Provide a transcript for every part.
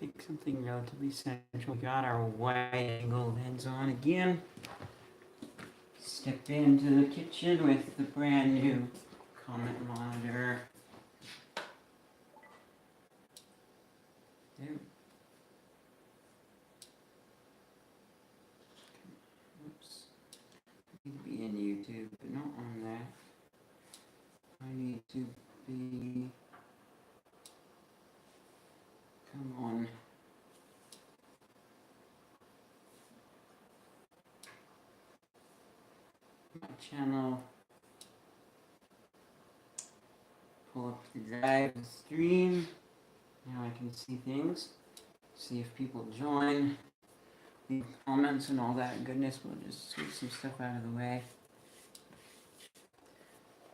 Pick something relatively central. We got our wide angle lens on again. Step into the kitchen with the brand new comment monitor. There. Oops. I need to be in YouTube, but not on that. I need to be. Come on. My channel. Pull up the drive stream. Now I can see things. See if people join. Leave comments and all that goodness. We'll just sweep some stuff out of the way.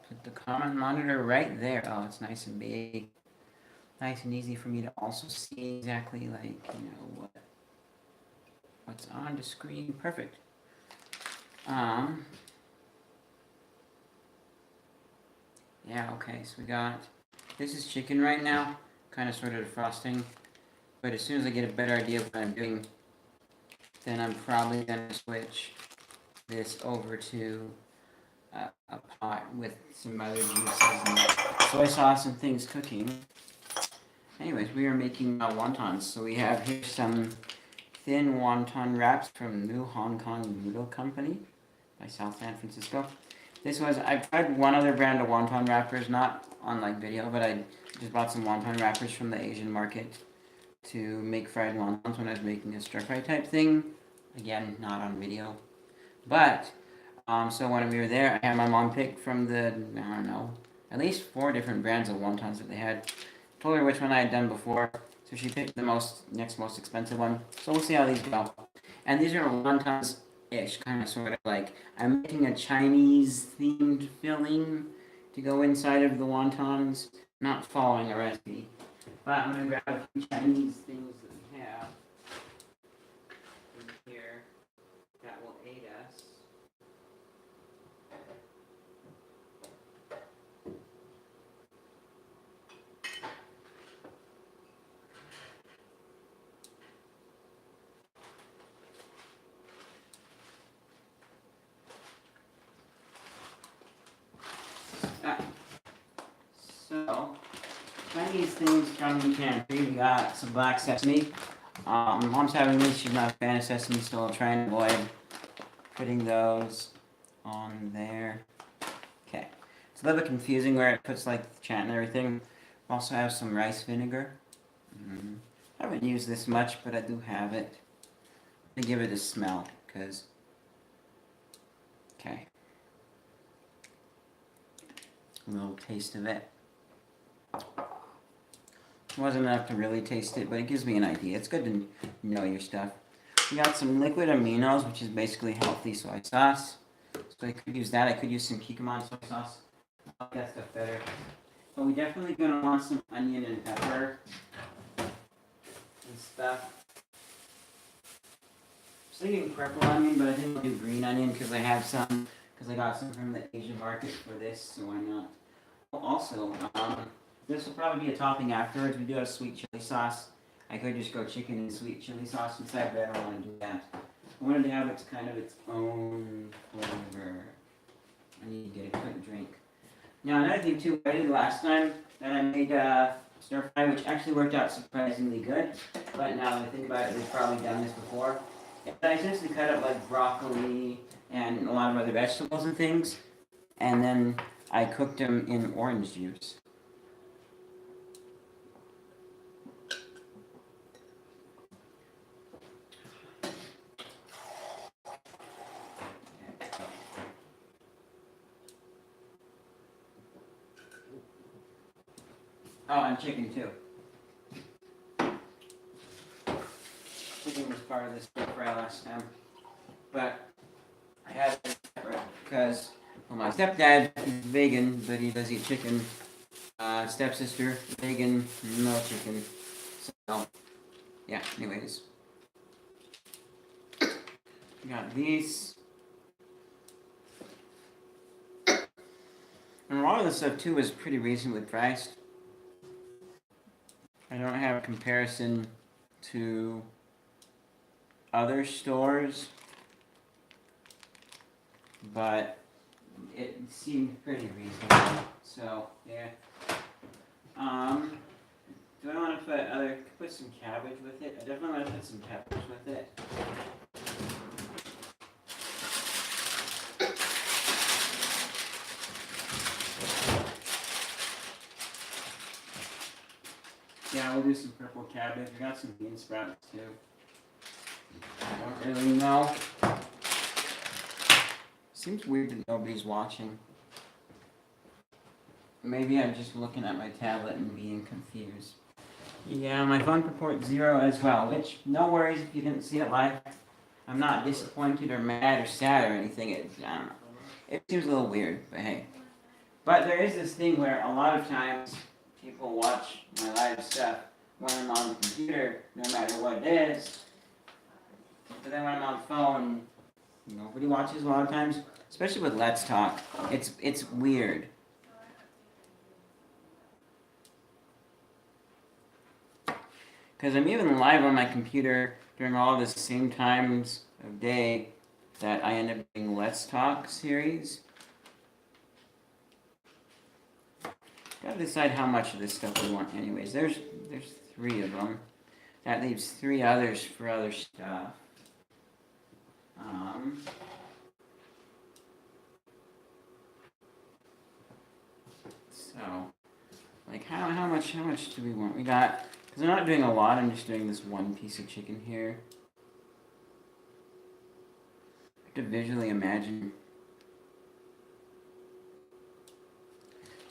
Put the comment monitor right there. Oh, it's nice and big. Nice and easy for me to also see exactly what's on the screen. Perfect. Yeah, okay, so we got, this is chicken right now, kind of sort of frosting, but as soon as I get a better idea of what I'm doing, then I'm probably going to switch this over to a pot with some other juices and soy sauce and things cooking. Anyways, we are making wontons, so we have here some thin wonton wraps from New Hong Kong Noodle Company by South San Francisco. This was, I've tried one other brand of wonton wrappers, not on like video, but I just bought some wonton wrappers from the Asian market to make fried wontons when I was making a stir fry type thing. Again, not on video. But, so when we were there, I had my mom pick from the, I don't know, at least 4 different brands of wontons that they had. Told her which one I had done before, so she picked the next most expensive one. So we'll see how these go. And these are wontons-ish, kind of sort of like, I'm making a Chinese-themed filling to go inside of the wontons, not following a recipe. But I'm going to grab a few Chinese things that we have in here that will aid us. So, Chinese things from the pantry. We got some black sesame. Mom's having these. She's not a fan of sesame, so I'll try and avoid putting those on there. Okay. It's a little bit confusing where it puts like the chat and everything. We also have some rice vinegar. I haven't used this much, but I do have it. To give it a smell, because. Okay. A little taste of it. It wasn't enough to really taste it, but it gives me an idea. It's good to know your stuff. We got some liquid aminos, which is basically healthy soy sauce. So I could use that. I could use some Kikkoman soy sauce. I like that stuff better. But we definitely gonna want some onion and pepper and stuff. I was thinking purple onion, but I didn't do green onion because I have some. Because I got some from the Asian market for this, so why not? Also, this will probably be a topping afterwards. We do have sweet chili sauce. I could just go chicken and sweet chili sauce inside, but I don't want to do that. I wanted to have its kind of its own flavor. I need to get a quick drink. Now another thing too, I did last time that I made stir fry, which actually worked out surprisingly good. But now that I think about it, we've probably done this before. I essentially cut up like broccoli and a lot of other vegetables and things, and then I cooked them in orange juice. Oh, and chicken too. Chicken was part of this stir fry last time, but I had it separate because well, my stepdad is vegan, but he does eat chicken. Stepsister, vegan, no chicken. So, yeah, anyways. Got these. And a lot of this stuff too is pretty reasonably priced. I don't have a comparison to other stores, but it seemed pretty reasonable. So yeah. Do I want to put some cabbage with it? I definitely want to put some peppers with it. Yeah, we'll do some purple cabbage. I got some bean sprouts too. I don't really know. Seems weird that nobody's watching. Maybe I'm just looking at my tablet and being confused. Yeah, my phone purports 0 as well, which, no worries if you didn't see it live. I'm not disappointed or mad or sad or anything. I don't know. It seems a little weird, but hey. But there is this thing where a lot of times people watch my live stuff when I'm on the computer, no matter what it is. But then when I'm on the phone, nobody watches a lot of times, especially with Let's Talk. It's weird. Because I'm even live on my computer during all the same times of day that I end up doing Let's Talk series. Gotta decide how much of this stuff we want anyways. There's 3 of them. That leaves 3 others for other stuff. So, like how much do we want? We got, because I'm not doing a lot, I'm just doing this one piece of chicken here. I have to visually imagine.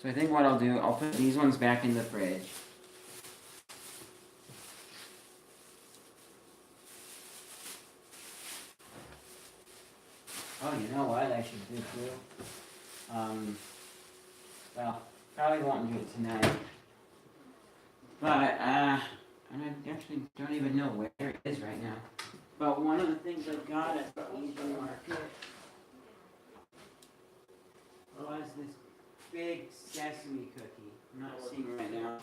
So I think what I'll do, I'll put these ones back in the fridge. Oh, you know what I should do too? Well, probably won't do it tonight. But, I actually don't even know where it is right now. But one of the things I got at the Asian market was this big sesame cookie. I'm not seeing it right now.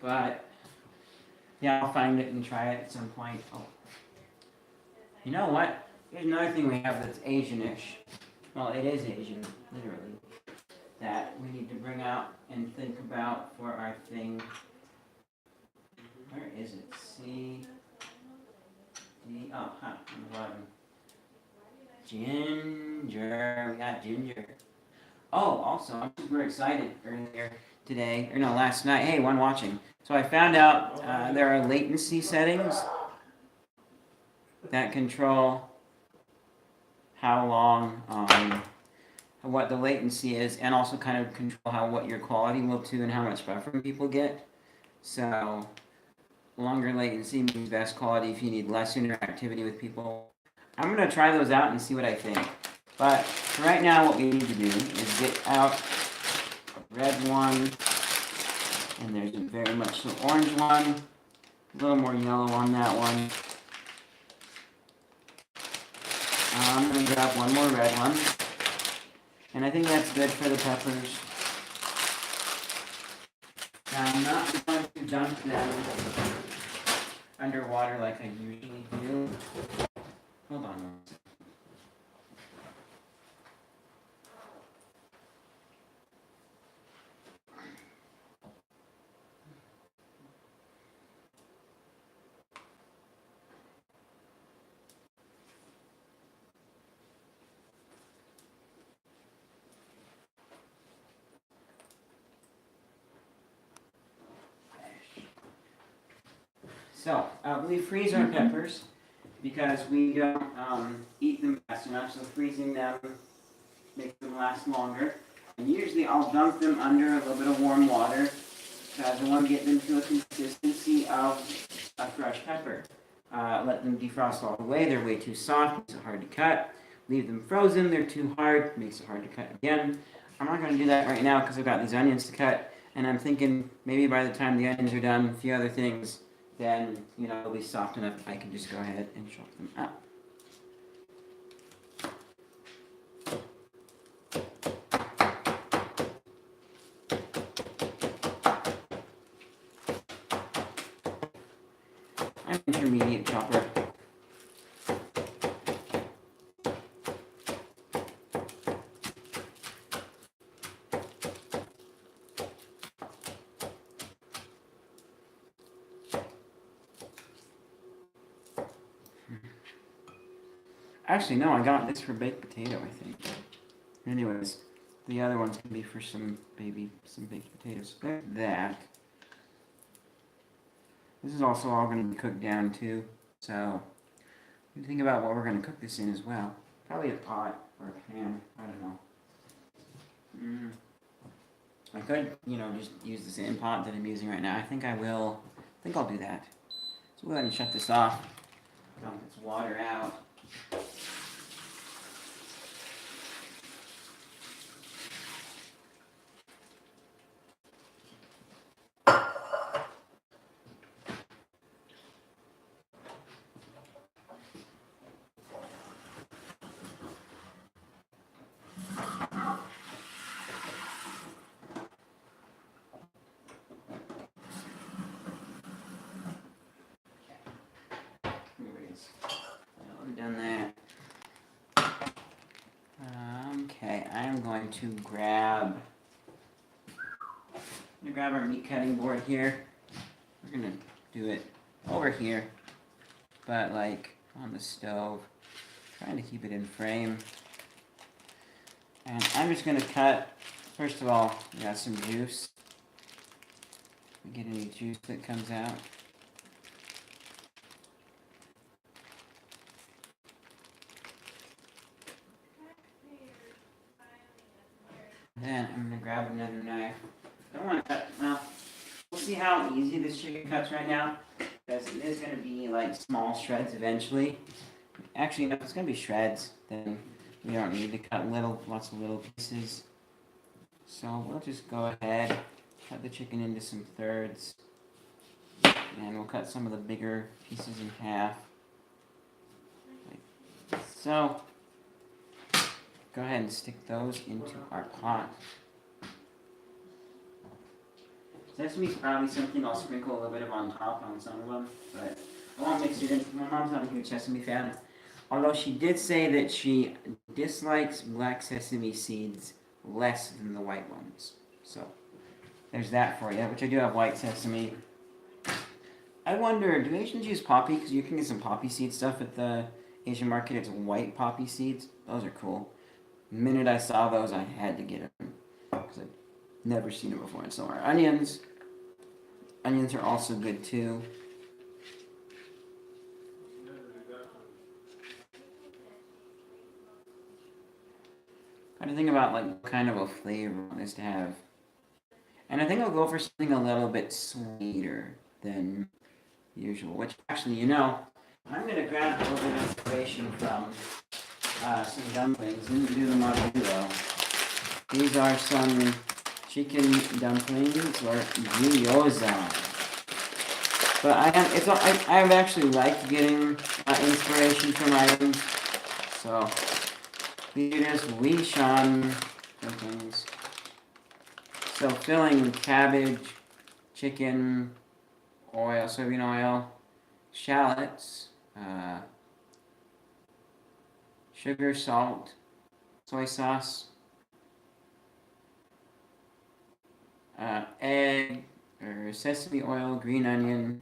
But, yeah, I'll find it and try it at some point. Oh. You know what? Here's another thing we have that's Asian-ish. Well, it is Asian, literally. That we need to bring out and think about for our thing. Where is it? C, D, oh, huh, on the bottom. Ginger, we got ginger. Oh, also, I'm super excited earlier today, or no, last night. Hey, one watching. So I found out there are latency settings that control how long, what the latency is, and also kind of control what your quality will too, and how much buffering people get. So longer latency means best quality if you need less interactivity with people. I'm going to try those out and see what I think. But right now what we need to do is get out a red one, and there's very much an orange one, a little more yellow on that one. I'm going to grab one more red one, and I think that's good for the peppers. Now I'm not going to dunk them underwater like I usually do. Hold on one second. So, we freeze our peppers because we don't eat them fast enough, so freezing them makes them last longer. And usually I'll dunk them under a little bit of warm water because I want to get them to a consistency of a fresh pepper. Let them defrost all the way. They're way too soft, makes it hard to cut. Leave them frozen, they're too hard, makes it hard to cut again. I'm not going to do that right now because I've got these onions to cut, and I'm thinking maybe by the time the onions are done, a few other things, then, you know, it'll be soft enough I can just go ahead and chop them up. an intermediate chopper. Actually, no, I got this for baked potato, I think. Anyways, the other one's gonna be for some baked potatoes. There's that. This is also all gonna be cooked down too. So, think about what we're gonna cook this in as well. Probably a pot or a pan. I don't know. I could, just use the same pot that I'm using right now. I think I will. I think I'll do that. So we'll go ahead and shut this off. Dump its water out. Done that. Okay, I'm going to grab our meat cutting board here. We're gonna do it over here, but like on the stove, trying to keep it in frame. And I'm just gonna cut. First of all, we got some juice. We get any juice that comes out. Then I'm gonna grab another knife. I don't want to cut. Well, we'll see how easy this chicken cuts right now, because it is gonna be like small shreds eventually. Actually, no, it's gonna be shreds. Then we don't need to cut lots of little pieces. So we'll just go ahead, cut the chicken into some thirds, and we'll cut some of the bigger pieces in half, like so. Go ahead and stick those into our pot. Sesame's probably something I'll sprinkle a little bit of on top on some of them, but I won't mix it in. My mom's not a huge sesame fan, although she did say that she dislikes black sesame seeds less than the white ones. So there's that for you, which I do have white sesame. I wonder, do Asians use poppy? Because you can get some poppy seed stuff at the Asian market. It's white poppy seeds. Those are cool. The minute I saw those, I had to get them because I've never seen them before. And so are onions. Onions are also good too. Kind of think about like what kind of a flavor I want this to have, and I think I'll go for something a little bit sweeter than usual. Which actually, I'm gonna grab a little bit of inspiration from some dumplings. We can do them on video. These are some chicken dumplings or gyoza. But I've actually liked getting inspiration from items. So these are just Wishan dumplings. So filling cabbage, chicken, oil, soybean oil, shallots, sugar, salt, soy sauce, egg or sesame oil, green onion,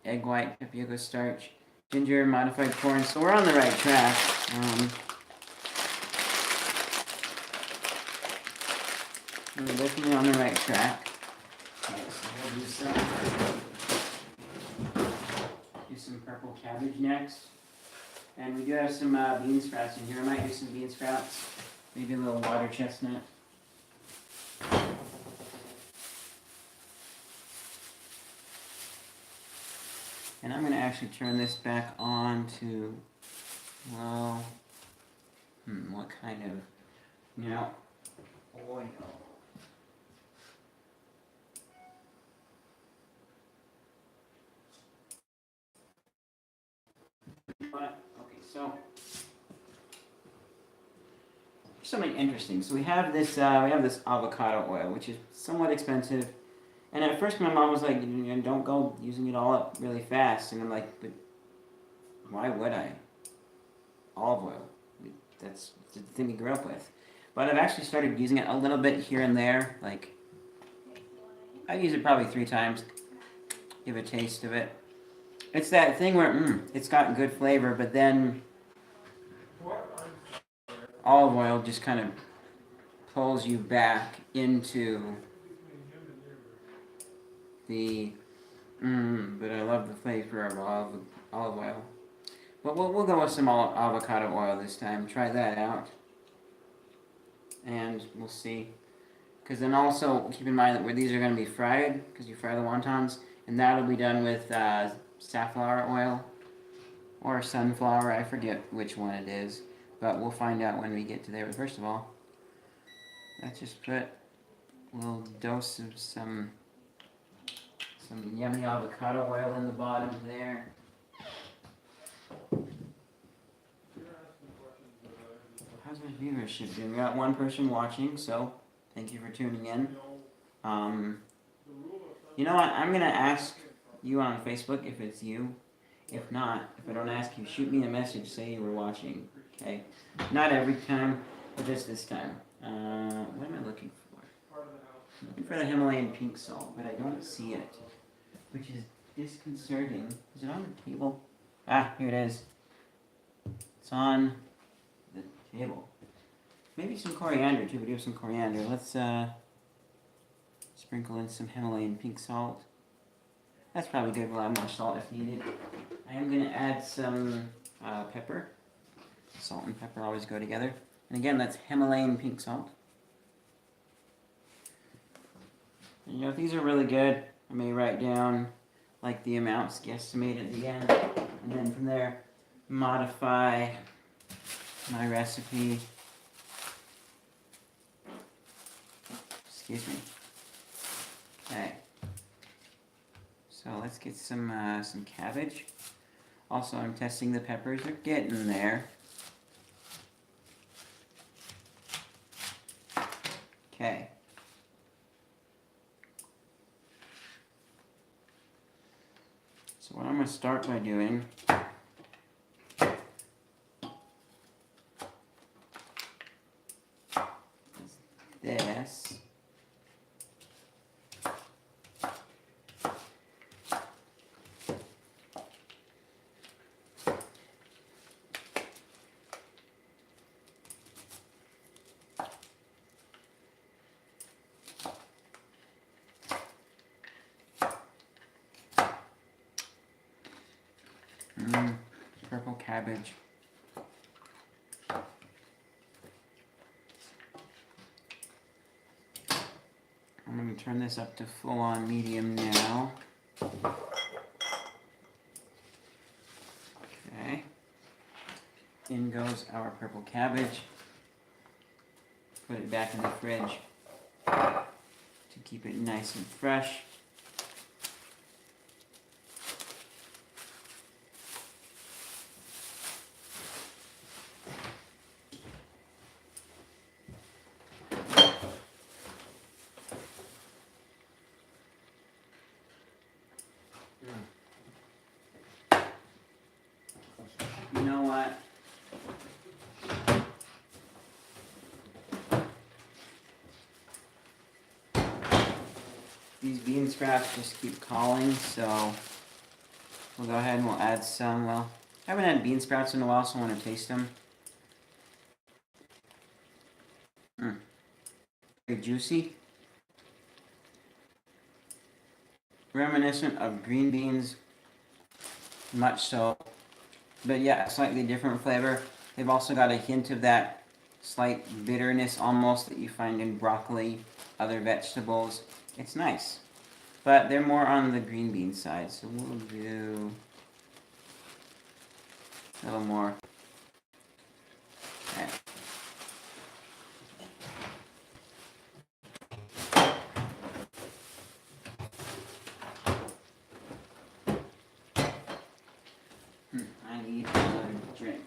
egg white, tapioca starch, ginger, modified corn. So we're on the right track. We're definitely on the right track. Okay, so we'll do some purple cabbage next. And we do have some bean sprouts in here. I might do some bean sprouts. Maybe a little water chestnut. And I'm going to actually turn this back on to, well, what kind of, oil. But, okay, so something interesting. So we have this avocado oil, which is somewhat expensive. And at first, my mom was like, "Don't go using it all up really fast." And I'm like, "But why would I? Olive oil. That's the thing we grew up with." But I've actually started using it a little bit here and there. Like I use it probably 3 times. Give a taste of it. It's that thing where it's got good flavor, but then olive oil just kind of pulls you back into the but I love the flavor of olive oil. But we'll go with some avocado oil this time. Try that out, and we'll see. Because then also keep in mind that where these are going to be fried, because you fry the wontons, and that'll be done with safflower oil or sunflower. I forget which one it is, but we'll find out when we get to there. But first of all, let's just put a little dose of some yummy avocado oil in the bottom there. How's my viewership doing? We got one person watching, so thank you for tuning in. You know what? I'm gonna ask you on Facebook if it's you. If not, if I don't ask you, shoot me a message. Say you were watching. Okay? Not every time, but just this time. What am I looking for? I'm looking for the Himalayan pink salt, but I don't see it, which is disconcerting. Is it on the table? Ah, here it is. It's on the table. Maybe some coriander too. We do have some coriander. Let's sprinkle in some Himalayan pink salt. That's probably good. We'll add more salt if needed. I am going to add some pepper. Salt and pepper always go together. And again, that's Himalayan pink salt. And, these are really good. I may write down like the amounts guesstimate at the end, and then from there modify my recipe. Excuse me. Okay. So let's get some cabbage. Also, I'm testing the peppers. They're getting there. Okay. So what I'm going to start by doing is this. Purple cabbage. I'm going to turn this up to full-on medium now. Okay. In goes our purple cabbage. Put it back in the fridge to keep it nice and fresh. You know what? These bean sprouts just keep calling, so we'll go ahead and we'll add some. Well, I haven't had bean sprouts in a while, so I want to taste them. Very juicy. Reminiscent of green beans, much so. But yeah, a slightly different flavor. They've also got a hint of that slight bitterness almost that you find in broccoli, other vegetables. It's nice. But they're more on the green bean side, so we'll do a little more. Okay. I need another drink.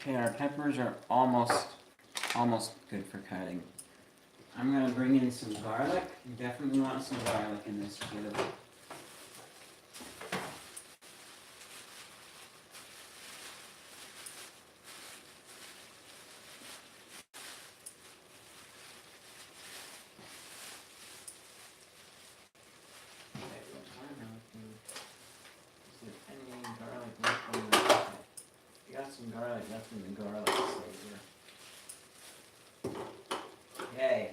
Okay, our peppers are almost good for cutting. I'm gonna bring in some garlic. You definitely want some garlic in this too. Some garlic left in the garlic here. Okay,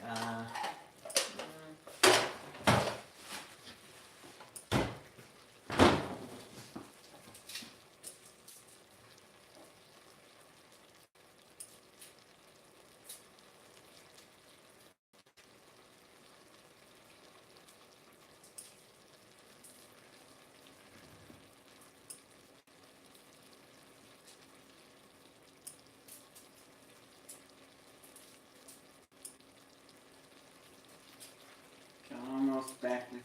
almost back with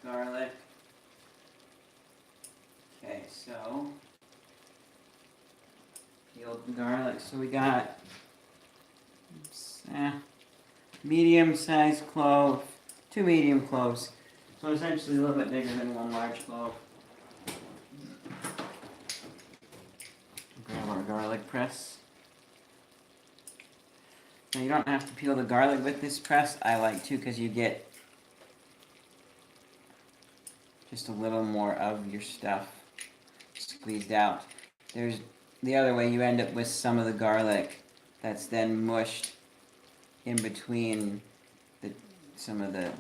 garlic. Okay, so peeled garlic. So we got medium-sized clove, 2 medium cloves. So essentially a little bit bigger than 1 large clove. Grab our garlic press. Now you don't have to peel the garlic with this press. I like to because you get just a little more of your stuff squeezed out. There's the other way, you end up with some of the garlic that's then mushed in between some of the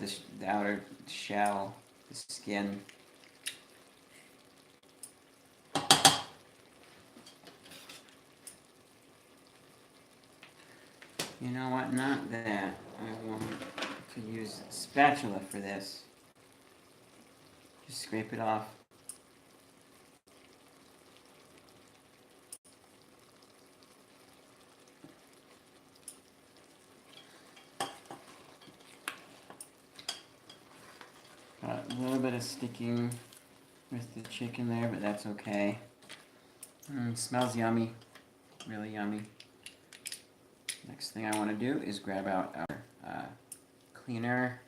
outer shell, the skin. You know what? Not that. I want to use a spatula for this. Just scrape it off. Got a little bit of sticking with the chicken there, but that's okay. Smells yummy. Really yummy. Next thing I want to do is grab out our cleaner.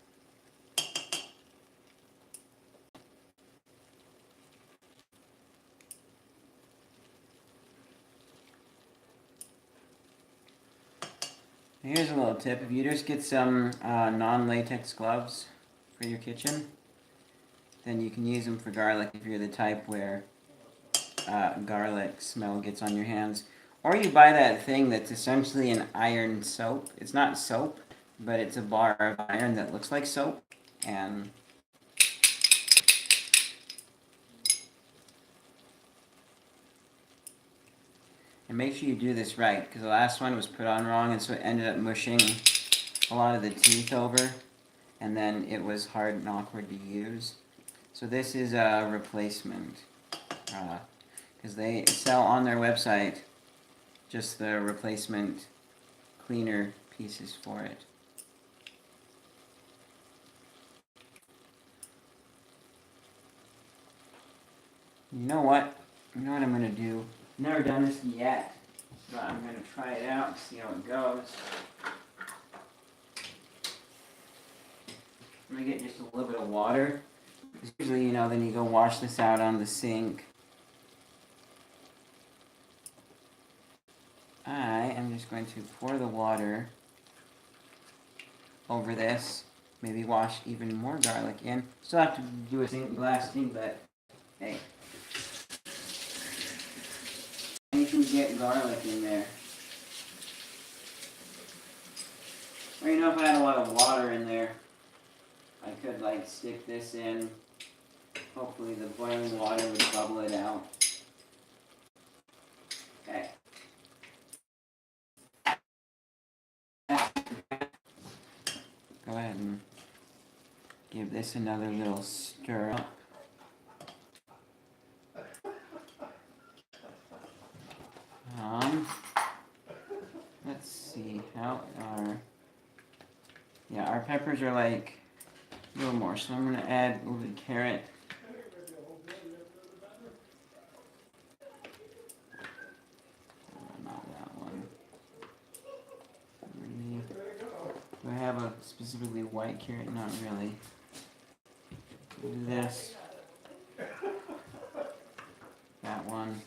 Here's a little tip. If you just get some non-latex gloves for your kitchen, then you can use them for garlic if you're the type where garlic smell gets on your hands. Or you buy that thing that's essentially an iron soap. It's not soap, but it's a bar of iron that looks like soap. And make sure you do this right, because the last one was put on wrong, and so it ended up mushing a lot of the teeth over, and then it was hard and awkward to use. So this is a replacement, because they sell on their website just the replacement cleaner pieces for it. You know what? You know what I'm going to do? I've never done this yet, but I'm going to try it out and see how it goes. I'm going to get just a little bit of water. Because usually, then you go wash this out on the sink. I am just going to pour the water over this. Maybe wash even more garlic in. Still have to do a glass thing, but hey. You can get garlic in there. Or if I had a lot of water in there, I could stick this in. Hopefully the boiling water would bubble it out. Okay. Go ahead and give this another little stir up. Let's see how our peppers are a little more, so I'm going to add a little bit of carrot. specifically white carrot, not really. Do this. That one.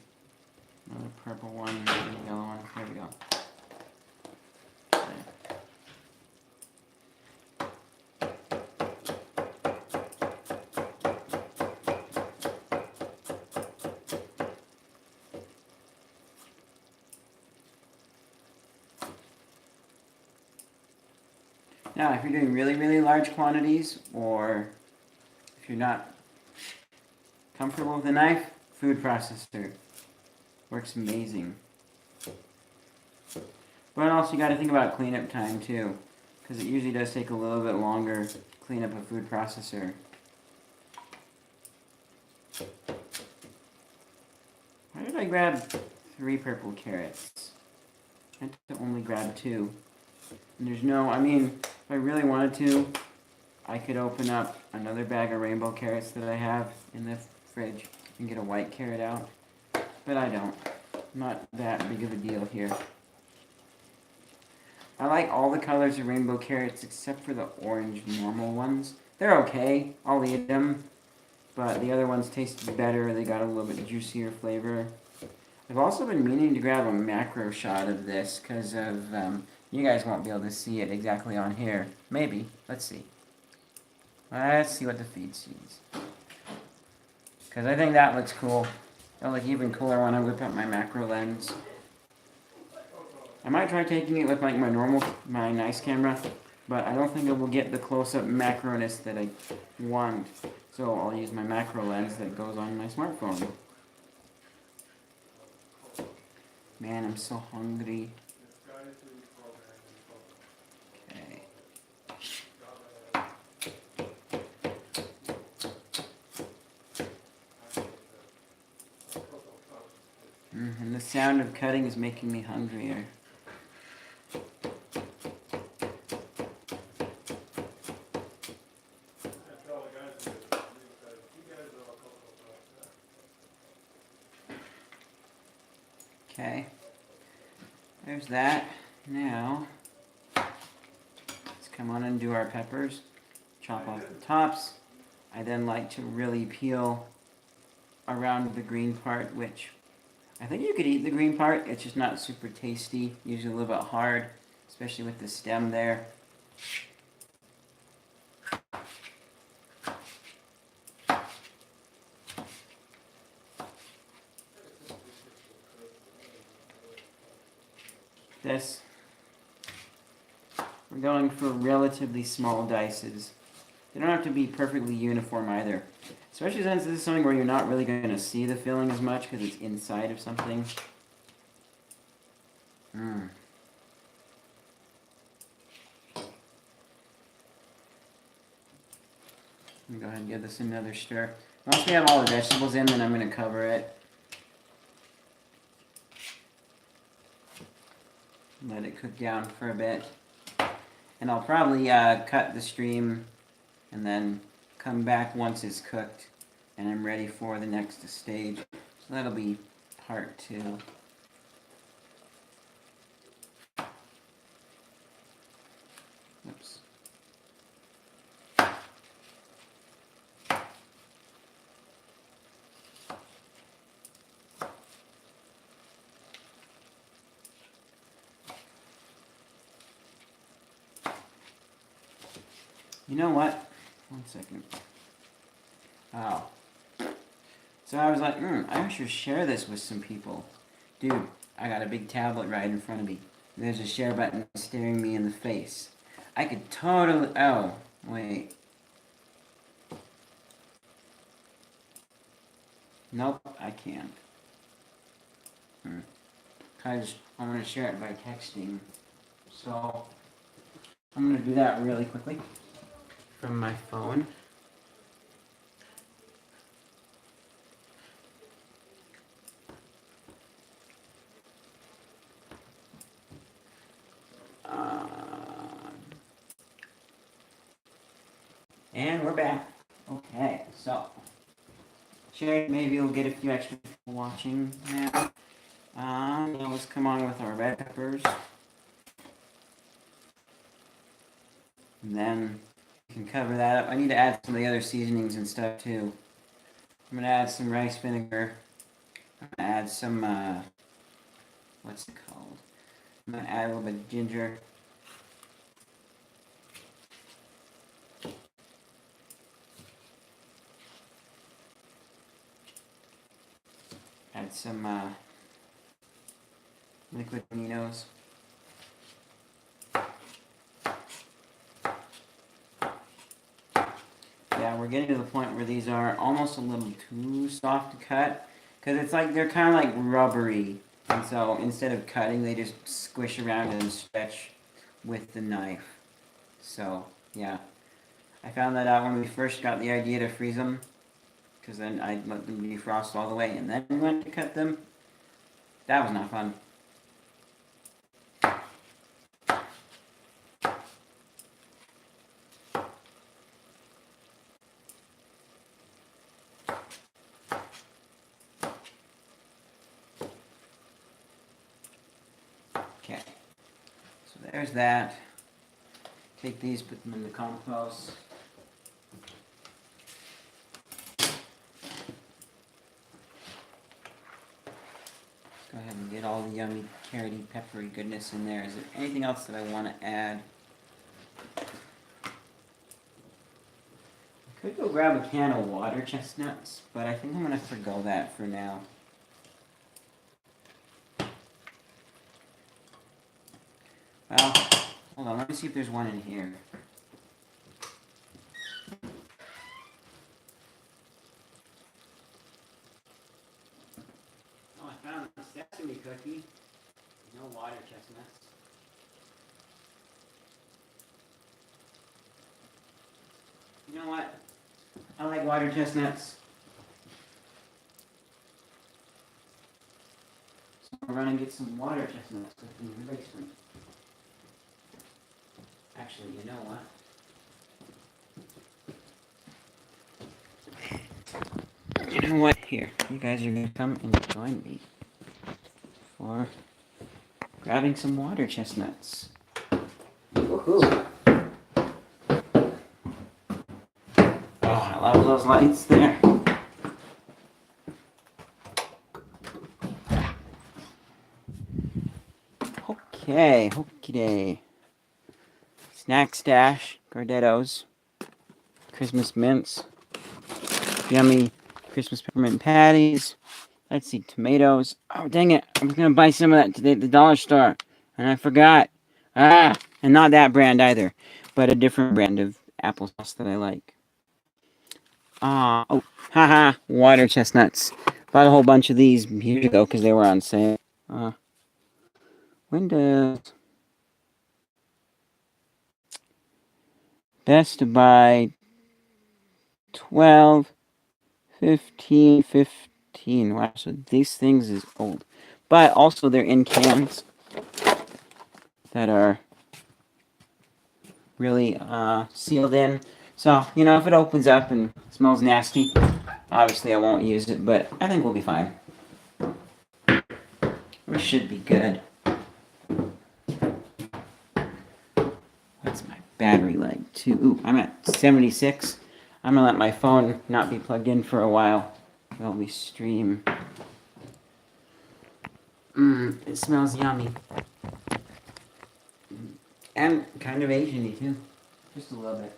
Another purple one, another yellow one. There we go. Now, if you're doing really, really large quantities, or if you're not comfortable with a knife, food processor works amazing. But also, you got to think about cleanup time too, because it usually does take a little bit longer to clean up a food processor. Why did I grab 3 purple carrots? I meant to only grab 2. And there's no, I mean, if I really wanted to, I could open up another bag of rainbow carrots that I have in the fridge and get a white carrot out. But I don't. Not that big of a deal here. I like all the colors of rainbow carrots except for the orange normal ones. They're okay. I'll eat them. But the other ones taste better. They got a little bit juicier flavor. I've also been meaning to grab a macro shot of this because of, you guys won't be able to see it exactly on here. Maybe. Let's see. Let's see what the feed sees. Because I think that looks cool. It'll look even cooler when I whip out my macro lens. I might try taking it with like my nice camera, but I don't think it will get the close-up macroness that I want. So I'll use my macro lens that goes on my smartphone. Man, I'm so hungry. Okay. And the sound of cutting is making me hungrier. Okay, there's that. Now, let's come on and do our peppers. Chop off the tops. I then like to really peel around the green part, which I think you could eat the green part. It's just not super tasty. Usually a little bit hard, especially with the stem there. This, we're going for relatively small dices. They don't have to be perfectly uniform either. Especially since this is something where you're not really going to see the filling as much because it's inside of something. Let me go ahead and give this another stir. Once we have all the vegetables in, then I'm going to cover it. Let it cook down for a bit. And I'll probably cut the stream and then come back once it's cooked and I'm ready for the next stage. So that'll be part 2. Oops. You know what? One second. Oh. So I was like, I should share this with some people. Dude, I got a big tablet right in front of me. There's a share button staring me in the face. I could totally... Oh, wait. Nope, I can't. Because I'm going to share it by texting. So, I'm going to do that really quickly from my phone. And we're back. Okay, so share, maybe we'll get a few extra people watching now. Now let's come on with our red peppers. And then you can cover that up. I need to add some of the other seasonings and stuff too. I'm gonna add some rice vinegar. I'm gonna add some what's it called? I'm gonna add a little bit of ginger. Add some liquid aminos. Yeah, we're getting to the point where these are almost a little too soft to cut. Because it's like, they're kind of like rubbery. And so instead of cutting, they just squish around and stretch with the knife. So, yeah. I found that out when we first got the idea to freeze them. Because then I let them defrost all the way and then we went to cut them. That was not fun. Okay. So there's that. Take these, put them in the compost. Go ahead and get all the yummy, carroty, peppery goodness in there. Is there anything else that I want to add? I could go grab a can of water chestnuts, but I think I'm going to forgo that for now. Well, hold on, let me see if there's one in here. Oh, I found a sesame cookie. No water chestnuts. You know what? I like water chestnuts. So we're gonna get some water chestnuts in the basement. Actually, you know what? You know what? Here, you guys are gonna come and join me for grabbing some water chestnuts. Woohoo! Oh, I love those lights there. Okay, okie Snack stash, Gardettos, Christmas mints, yummy Christmas peppermint patties. Let's see, tomatoes. Oh, dang it. I was going to buy some of that today at the dollar store, and I forgot. Ah, and not that brand either, but a different brand of applesauce that I like. Oh, haha, water chestnuts. Bought a whole bunch of these years ago because they were on sale. Windows. Best to buy 12, 15, 15. Wow, so these things is old. But also they're in cans that are really sealed in. So, you know, if it opens up and smells nasty, obviously I won't use it, but I think we'll be fine. We should be good. What's my battery like, too? Ooh, I'm at 76. I'm gonna let my phone not be plugged in for a while while we stream. It smells yummy. And kind of Asian-y, too. Just a little bit.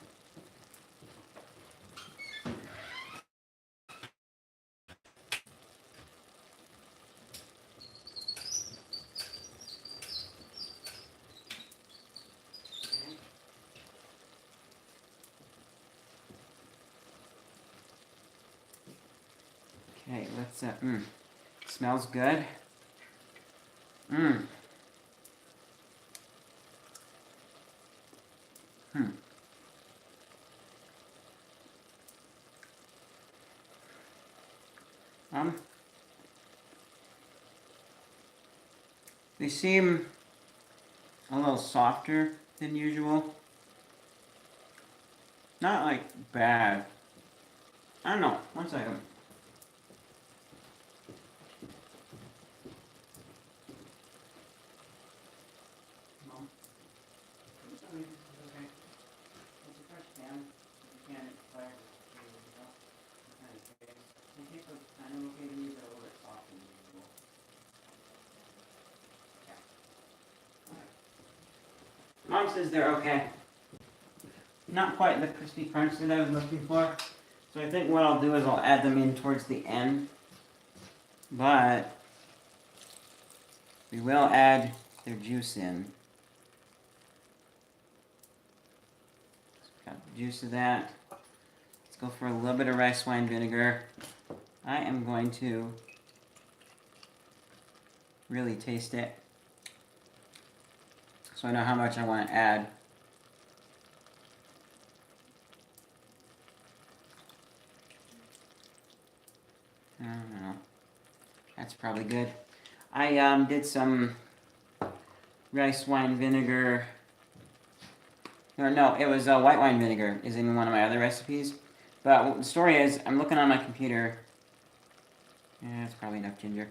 Okay, let's, smells good. They seem a little softer than usual. Not like bad. I don't know. One second. Mom says they're okay. Not quite the crispy crunch that I was looking for. So I think what I'll do is I'll add them in towards the end. But we will add their juice in. Got the juice of that. Let's go for a little bit of rice wine vinegar. I am going to really taste it, so I know how much I want to add. I don't know. That's probably good. I did some rice wine vinegar. No, it was white wine vinegar is in one of my other recipes. But the story is, I'm looking on my computer. Yeah, it's probably enough ginger.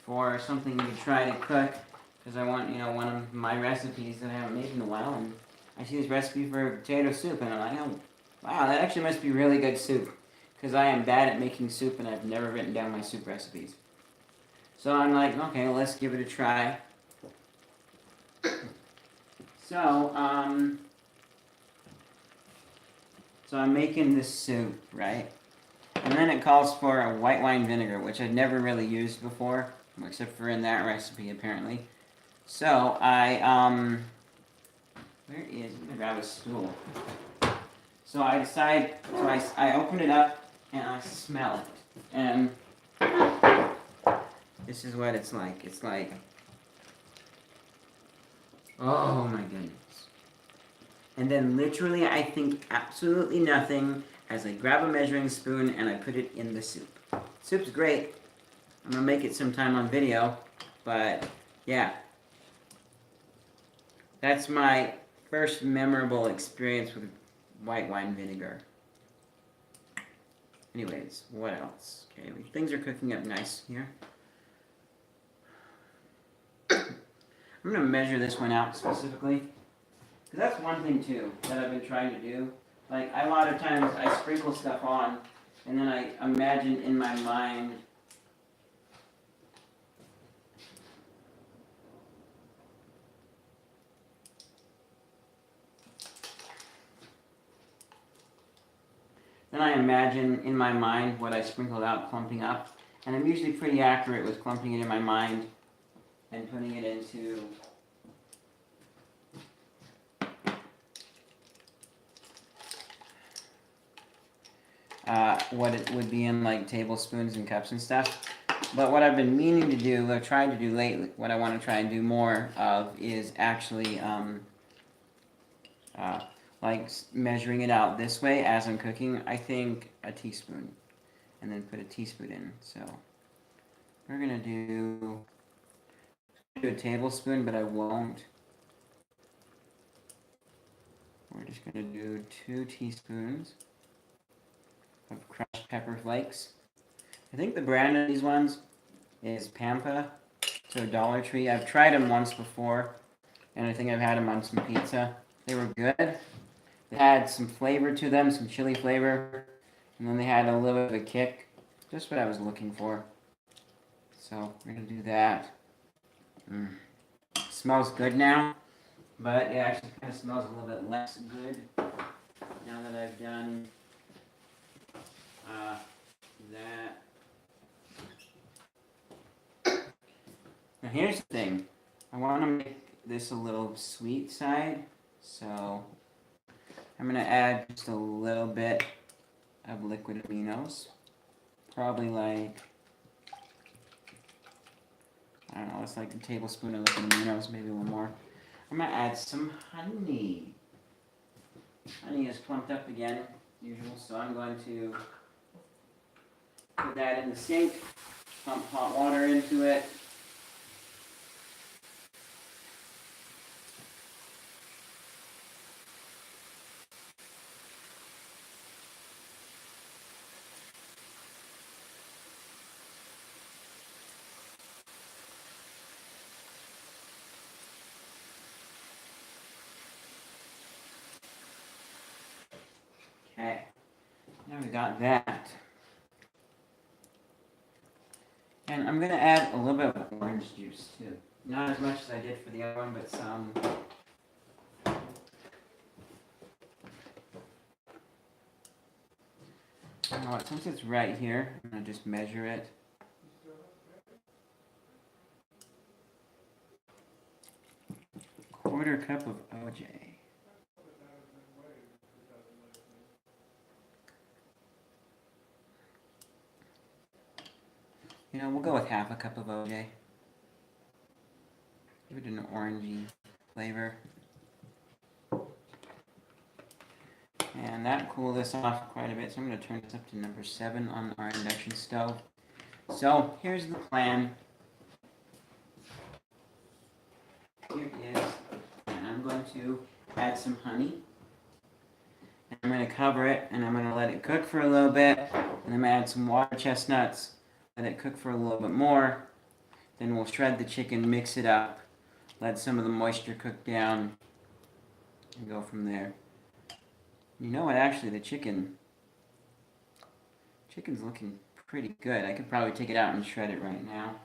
For something to try to cook. Because I want, one of my recipes that I haven't made in a while. And I see this recipe for potato soup. And I'm like, oh, wow, that actually must be really good soup. Because I am bad at making soup and I've never written down my soup recipes. So I'm like, okay, let's give it a try. So I'm making this soup, right? And then it calls for a white wine vinegar, which I'd never really used before, except for in that recipe, apparently. So I, where is, I'm gonna grab a stool. So I decide, I open it up and I smell it. And this is what it's like. It's like, oh my goodness. And then literally I think absolutely nothing as I grab a measuring spoon and I put it in the soup. Soup's great. I'm gonna make it sometime on video, but yeah. That's my first memorable experience with white wine vinegar. Anyways, what else? Okay, things are cooking up nice here. I'm gonna measure this one out specifically. Because that's one thing too that I've been trying to do. Like, a lot of times I sprinkle stuff on and then I imagine in my mind what I sprinkled out clumping up. And I'm usually pretty accurate with clumping it in my mind and putting it into what it would be in like tablespoons and cups and stuff. But what I've been meaning to do, or tried to do lately, what I want to try and do more of is actually like measuring it out this way as I'm cooking. I think a teaspoon, and then put a teaspoon in. So we're gonna do a tablespoon, but I won't. We're just gonna do 2 teaspoons of crushed pepper flakes. I think the brand of these ones is Pampa, so Dollar Tree. I've tried them once before, and I think I've had them on some pizza. They were good. They had some flavor to them, some chili flavor, and then they had a little bit of a kick. Just what I was looking for. So we're gonna do that. Smells good now, but it actually kind of smells a little bit less good now that I've done that. Now here's the thing. I want to make this a little sweet side, so I'm going to add just a little bit of liquid aminos. Probably like, I don't know, it's like a tablespoon of liquid aminos, maybe one more. I'm going to add some honey. Honey is clumped up again, usual, so I'm going to put that in the sink, pump hot water into it. Okay, now we got that. And I'm going to add a little bit of orange juice too. Not as much as I did for the other one, but some. You know what, since it's right here, I'm going to just measure it. Quarter cup of OJ. You know, we'll go with half a cup of OJ. Give it an orangey flavor. And that cooled this off quite a bit, so I'm going to turn this up to number 7 on our induction stove. So, here's the plan. Here it is. And I'm going to add some honey. And I'm going to cover it, and I'm going to let it cook for a little bit. And I'm going to add some water chestnuts. Let it cook for a little bit more. Then we'll shred the chicken, mix it up, let some of the moisture cook down, and go from there. You know what, actually, the chicken's looking pretty good. I could probably take it out and shred it right now.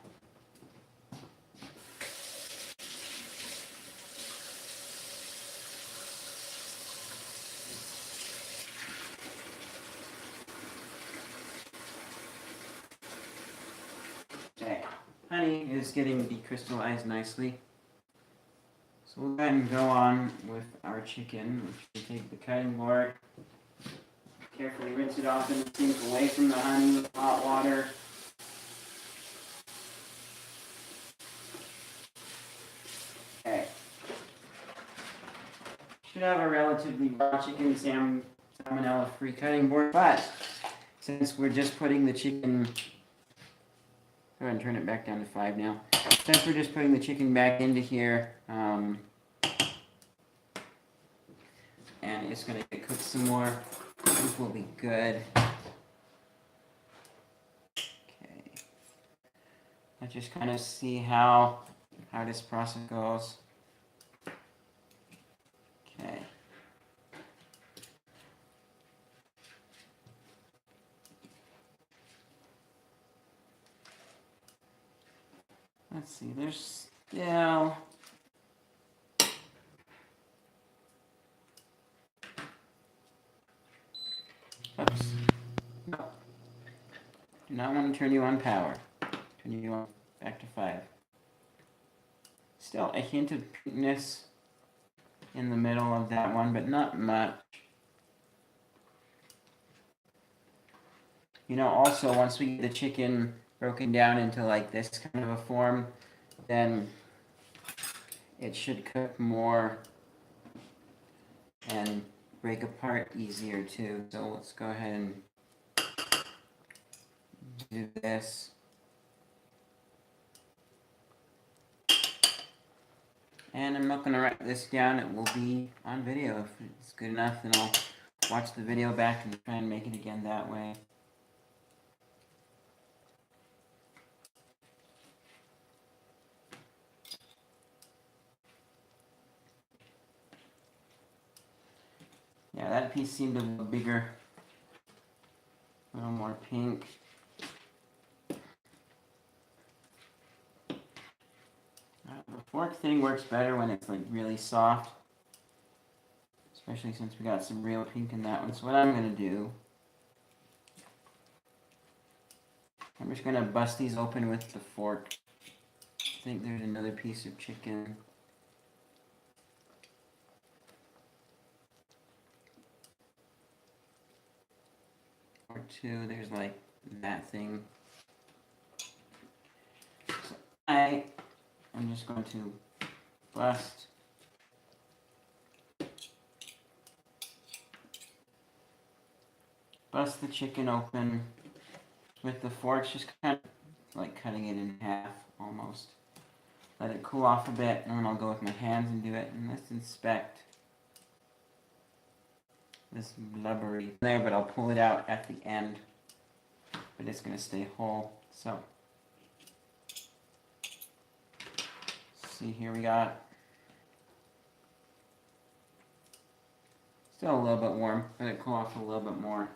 Okay, honey is getting decrystallized nicely. So we'll go ahead and go on with our chicken, which we take the cutting board, carefully rinse it off in the sink away from the honey with hot water. Okay. Should have a relatively raw chicken salmonella-free cutting board, but since we're just putting the chicken, go ahead and turn it back down to 5 now. Since we're just putting the chicken back into here, and it's going to get cooked some more, this will be good. Okay. Let's just kind of see how this process goes. Okay. Let's see, there's still... Oops. No. Do not want to turn you on power. Turn you on back to 5. Still a hint of pinkness in the middle of that one, but not much. You know, also, once we get the chicken broken down into like this kind of a form, then it should cook more and break apart easier too. So let's go ahead and do this. And I'm not going to write this down. It will be on video. If it's good enough, then I'll watch the video back and try and make it again that way. Yeah, that piece seemed a little bigger, a little more pink. The fork thing works better when it's like really soft, especially since we got some real pink in that one. So what I'm going to do, I'm just going to bust these open with the fork. I think there's another piece of chicken. Or 2, there's like that thing. So I'm just going to bust the chicken open with the forks, just kind of like cutting it in half almost. Let it cool off a bit, and then I'll go with my hands and do it. And let's inspect this blubbery there, but I'll pull it out at the end. But it's going to stay whole. So, see, here we got still a little bit warm. Let it cool off a little bit more.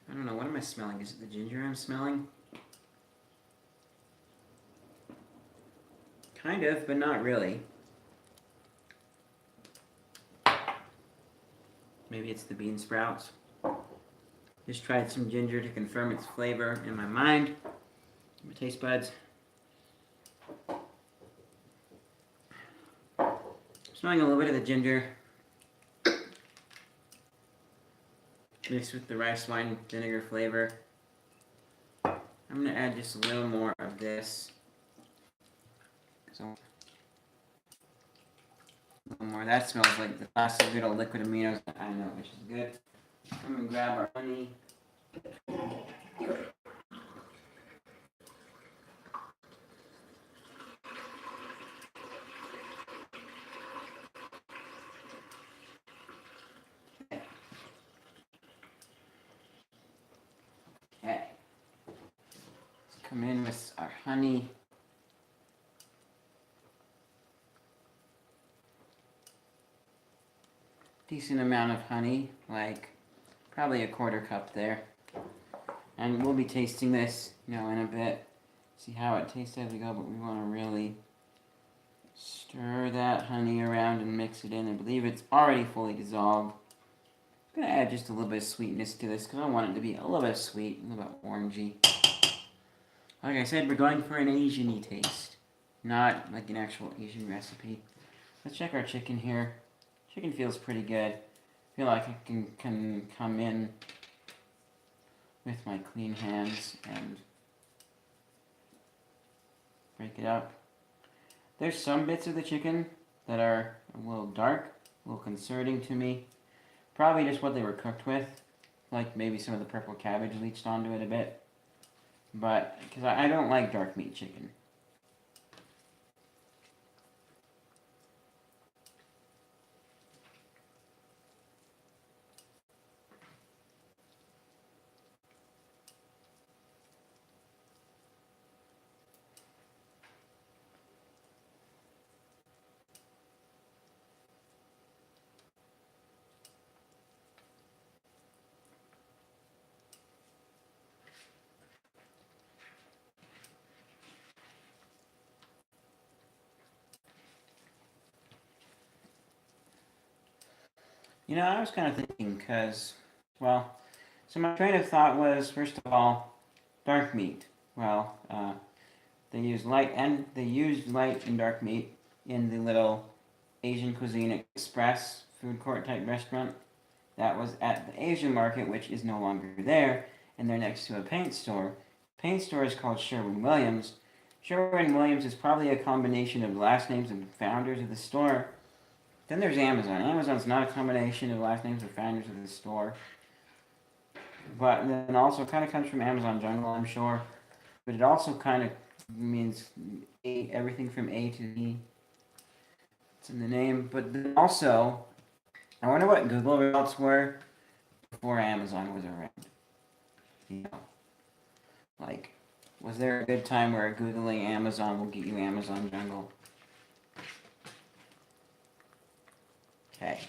I don't know, what am I smelling? Is it the ginger I'm smelling? Kind of, but not really. Maybe it's the bean sprouts. Just tried some ginger to confirm its flavor in my mind, my taste buds. Smelling a little bit of the ginger mixed with the rice wine vinegar flavor. I'm going to add just a little more of this. So, a little more. That smells like the last little liquid aminos that I know, which is good. I'm going to grab our honey. Okay. Let's come in with our honey. Decent amount of honey, like probably a quarter cup there. And we'll be tasting this, in a bit. See how it tastes as we go, but we want to really stir that honey around and mix it in. I believe it's already fully dissolved. I'm going to add just a little bit of sweetness to this because I want it to be a little bit sweet, a little bit orangey. Like I said, we're going for an Asian-y taste, not like an actual Asian recipe. Let's check our chicken here. Chicken feels pretty good. I feel like I can come in with my clean hands and break it up. There's some bits of the chicken that are a little dark, a little concerning to me. Probably just what they were cooked with, like maybe some of the purple cabbage leached onto it a bit. But, because I don't like dark meat chicken. I was kind of thinking, because, well, so my train of thought was, first of all, dark meat. Well, they use light and dark meat in the little Asian Cuisine Express food court type restaurant that was at the Asian market, which is no longer there, and they're next to a paint store. Paint store is called Sherwin-Williams. Sherwin-Williams is probably a combination of last names and founders of the store. Then there's Amazon. Amazon's not a combination of last names or founders of the store. But then also kind of comes from Amazon Jungle, I'm sure. But it also kind of means everything from A to Z. It's in the name. But then also, I wonder what Google results were before Amazon was around. Like, was there a good time where Googling Amazon will get you Amazon Jungle? Okay.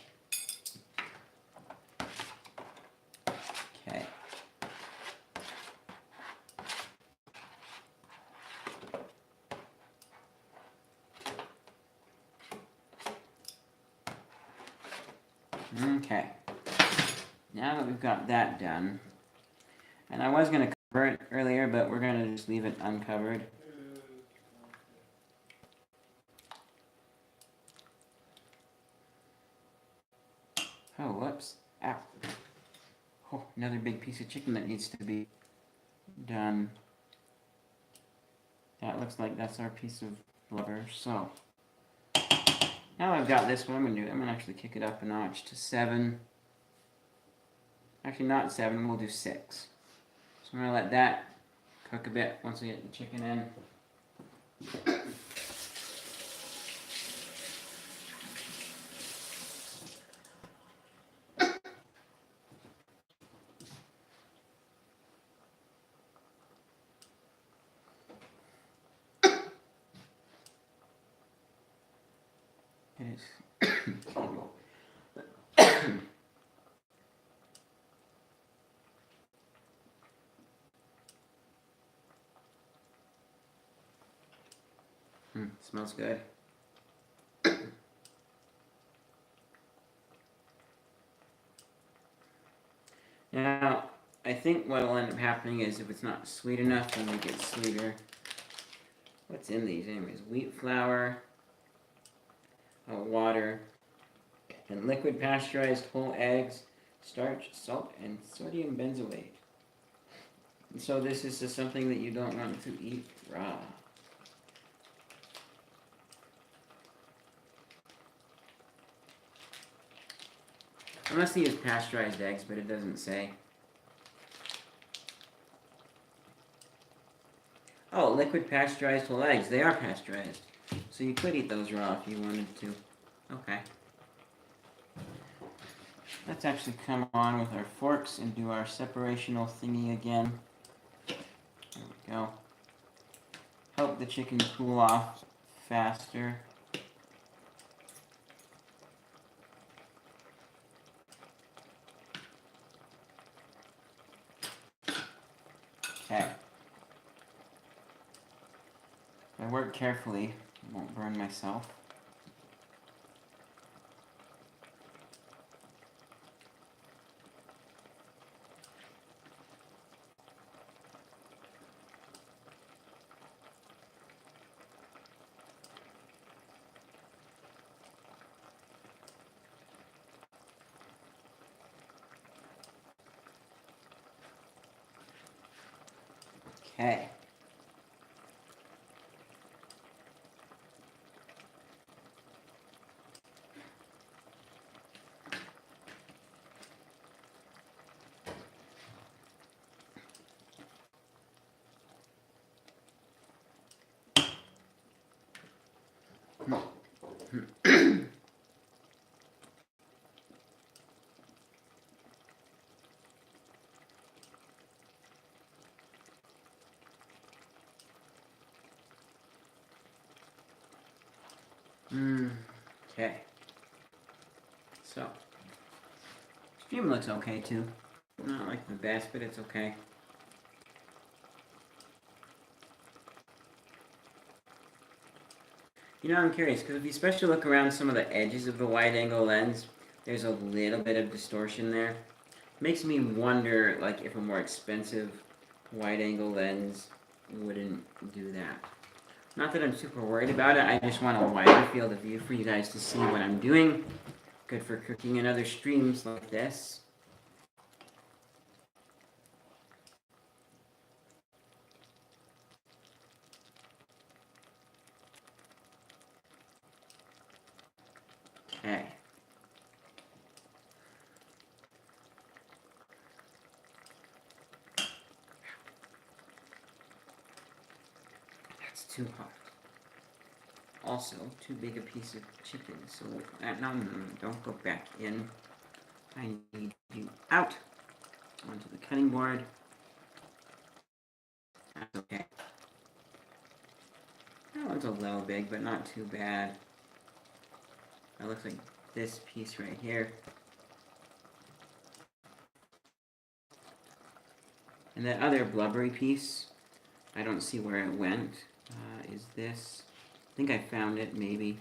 Okay. Okay. Now that we've got that done, and I was going to cover it earlier, but we're going to just leave it uncovered. Oh, whoops. Ow. Oh, another big piece of chicken that needs to be done. That looks like that's our piece of blubber. So, now I've got this, what I'm going to do, I'm going to actually kick it up a notch to 7. Actually, not 7, we'll do 6. So I'm going to let that cook a bit once we get the chicken in. It is. Smells good. Now, I think what will end up happening is if it's not sweet enough, then make it sweeter. What's in these anyways? Wheat flour, water, and liquid pasteurized whole eggs, starch, salt, and sodium benzoate. And so this is just something that you don't want to eat raw. Unless they use pasteurized eggs, but it doesn't say. Oh, liquid pasteurized whole eggs. They are pasteurized. So you could eat those raw if you wanted to. Okay. Let's actually come on with our forks and do our separational thingy again. There we go. Help the chicken cool off faster. Okay. If I work carefully, I won't burn myself. Okay. Okay. So, stream looks okay too. Not like the best, but it's okay. You know, I'm curious, because if you especially look around some of the edges of the wide-angle lens, there's a little bit of distortion there. Makes me wonder, like, if a more expensive wide-angle lens wouldn't do that. Not that I'm super worried about it, I just want a wider field of view for you guys to see what I'm doing. Good for cooking in other streams like this. Okay. That's too hot. Also, too big a piece of chicken, so no, don't go back in. I need you out onto the cutting board. That's okay. That one's a little big, but not too bad. That looks like this piece right here. And that other blubbery piece, I don't see where it went. Is this? I think I found it, maybe.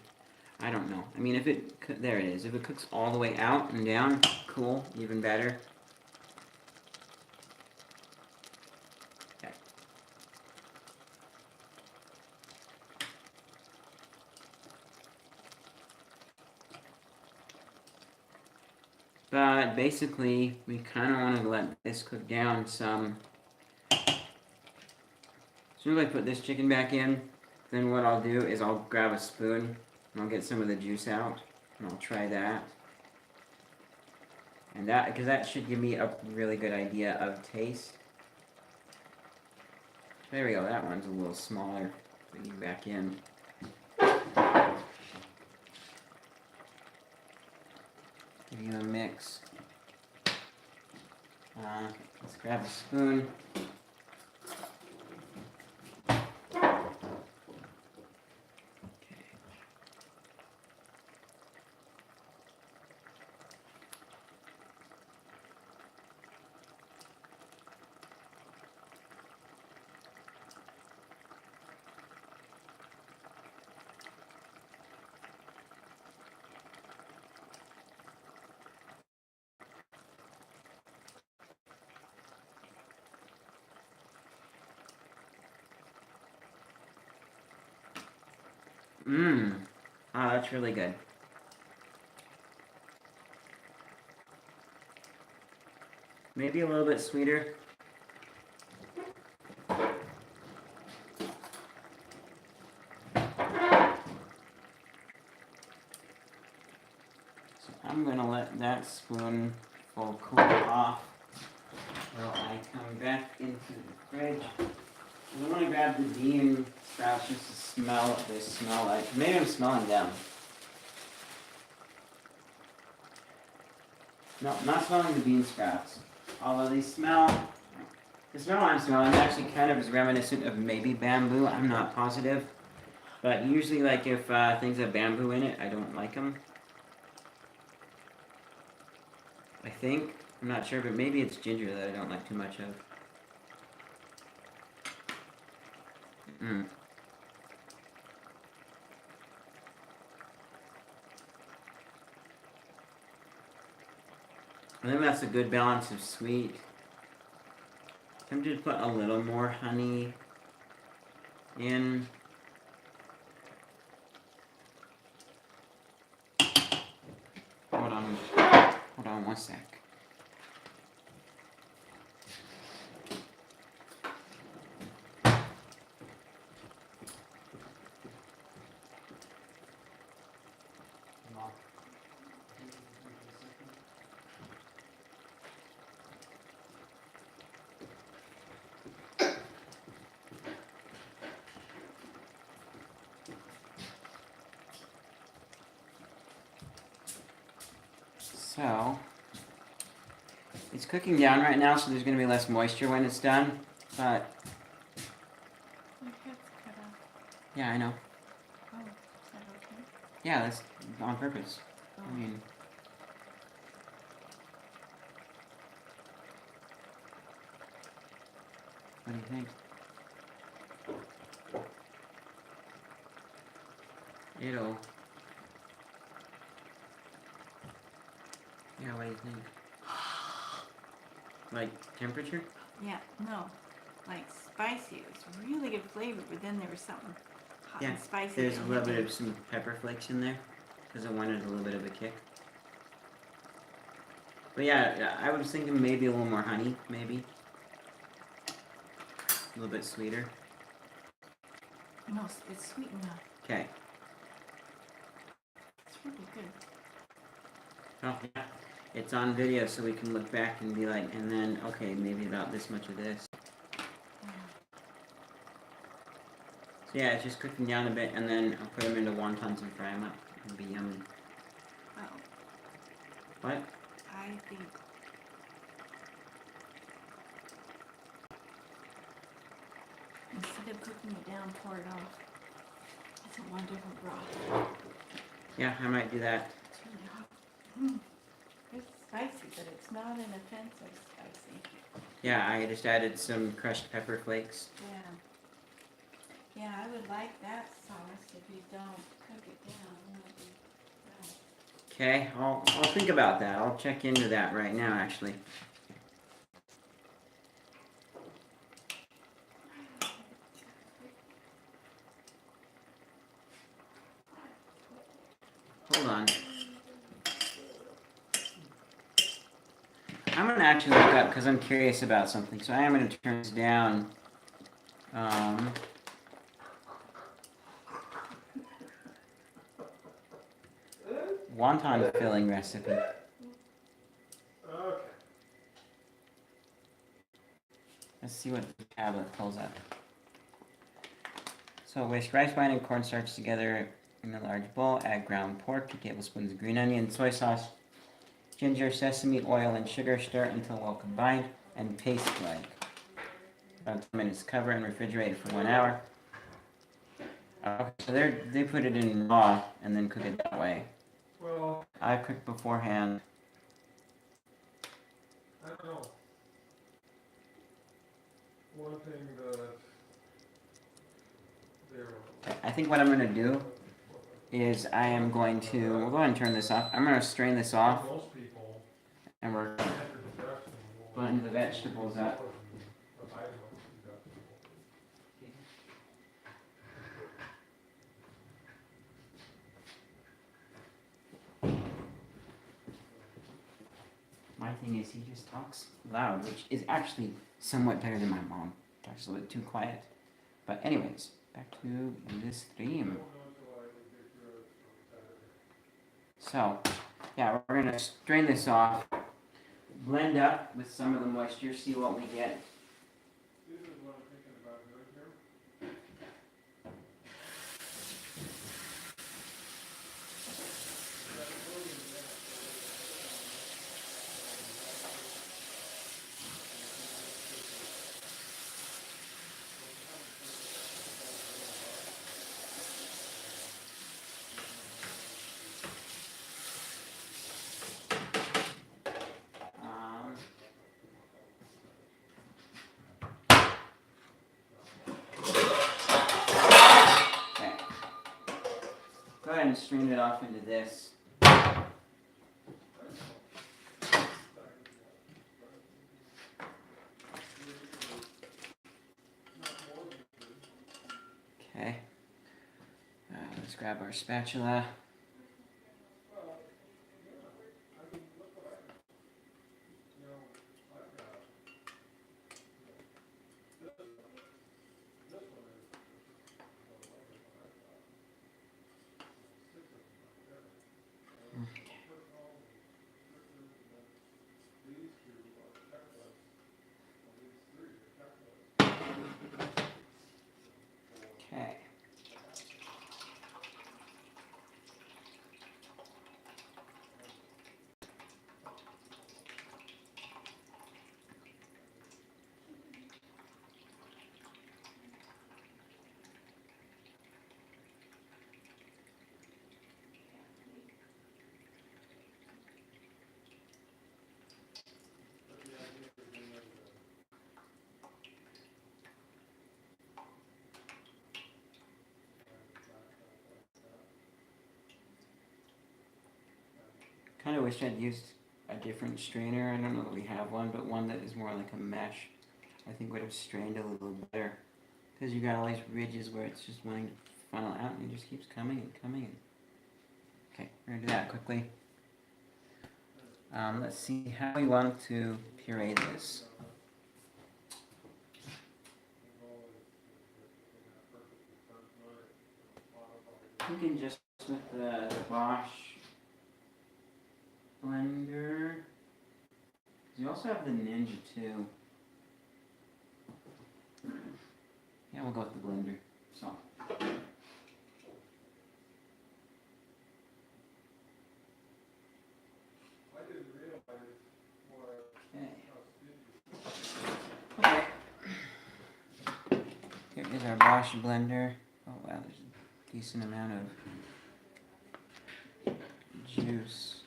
I don't know. I mean, if it, there it is. If it cooks all the way out and down, cool, even better. Okay. But basically, we kind of want to let this cook down some. As soon as I put this chicken back in, then what I'll do is I'll grab a spoon and I'll get some of the juice out and I'll try that. And that, because that should give me a really good idea of taste. There we go, that one's a little smaller. Put you back in. Give you a mix. Let's grab a spoon. Mmm. Oh, that's really good. Maybe a little bit sweeter. So I'm gonna let that spoonful cool off while I come back into the fridge. I want to grab the bean sprouts just to smell what they smell like. Maybe I'm smelling them. No, I'm not smelling the bean sprouts. Although they smell, the smell I'm smelling actually kind of is reminiscent of maybe bamboo. I'm not positive. But usually, like, if things have bamboo in it, I don't like them. I think. I'm not sure, but maybe it's ginger that I don't like too much of. Mmm. I think that's a good balance of sweet. I'm tempted to put a little more honey in. Hold on one sec. So, it's cooking down right now, so there's going to be less moisture when it's done, but... Your head's cut off. Yeah, I know. Oh, is that okay? Yeah, that's on purpose. Oh. I mean... What do you think? It'll... Yeah, what do you think? Like, temperature? Yeah, no. Like spicy. It was really good flavor, but then there was something hot and spicy. There's a little bit of some pepper flakes in there, because I wanted a little bit of a kick. But yeah, I was thinking maybe a little more honey, maybe. A little bit sweeter. No, it's sweet enough. Okay. It's really good. Oh, yeah. It's on video, so we can look back and be like, and then, okay, maybe about this much of this. Yeah. So yeah, it's just cooking down a bit, and then I'll put them into wontons and fry them up. It'll be yummy. Well, What? I think instead of cooking it down, pour it off. It's a wonderful broth. Yeah, I might do that. It's really hot. Mm. It's spicy, but it's not an offensive spicy. Yeah, I just added some crushed pepper flakes. Yeah. Yeah, I would like that sauce if you don't cook it down. That'd be right. Okay, I'll think about that. I'll check into that right now, actually. Hold on. I'm gonna actually look up because I'm curious about something. So I am gonna turn this down. Wonton filling recipe. Okay. Let's see what the tablet pulls up. So whisk rice, wine, and cornstarch together in a large bowl. Add ground pork, 2 tablespoons of green onion, soy sauce, ginger, sesame oil, and sugar. Stir until well combined and paste-like. About 10 minutes. Cover and refrigerate for 1 hour. Okay, so they put it in raw and then cook it that way. Well, I cooked beforehand. I don't know. One thing that they're... I think what I'm going to do is I am going to, we'll go ahead and turn this off. I'm going to strain this off Most people and we're enter the dressing will putting the vegetables up. talks loud, which is actually somewhat better than my mom. Talks a little bit too quiet. But anyways, back to the stream. So, yeah, we're gonna strain this off, blend up with some of the moisture, see what we get. This is what I'm thinking about doing here. Um, okay. Go ahead and strain it off into this. Okay. Let's grab our spatula. Okay. Kind of wish I'd used a different strainer. I don't know that we have one, but one that is more like a mesh, I think would have strained a little better. Because you got all these ridges where it's just wanting to funnel out and it just keeps coming and coming. And... Okay, we're going to do that quickly. Let's see how we want to puree this. You can just with the Bosch blender. You also have the Ninja too. Yeah, we'll go with the blender. So. Okay. Here is our Bosch blender. Oh wow, there's a decent amount of juice.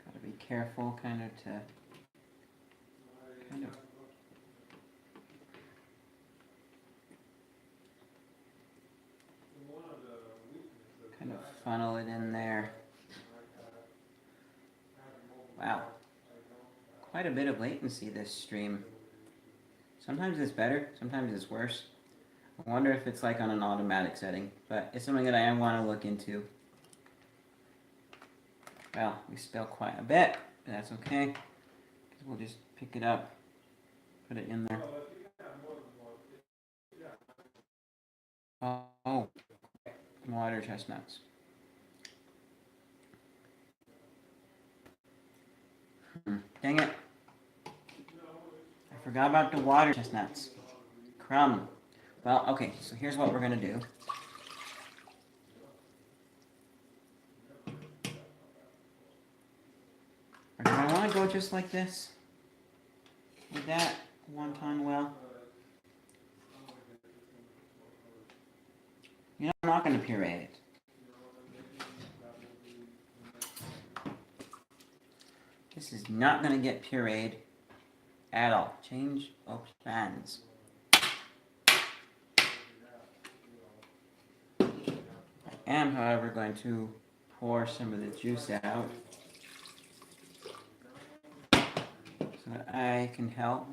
Gotta be careful kind of funnel it in there. Wow. Quite a bit of latency this stream. Sometimes it's better, sometimes it's worse. I wonder if it's like on an automatic setting, but it's something that I want to look into. Well, we spill quite a bit, but that's okay. 'Cause we'll just pick it up, put it in there. Oh, water chestnuts. Dang it. I forgot about the water chestnuts. Crumb. Well, okay, so here's what we're going to do. Or do I want to go just like this? With that wonton well? You know, I'm not going to puree it. This is not going to get pureed at all. Change of plans. I am, however, going to pour some of the juice out so that I can help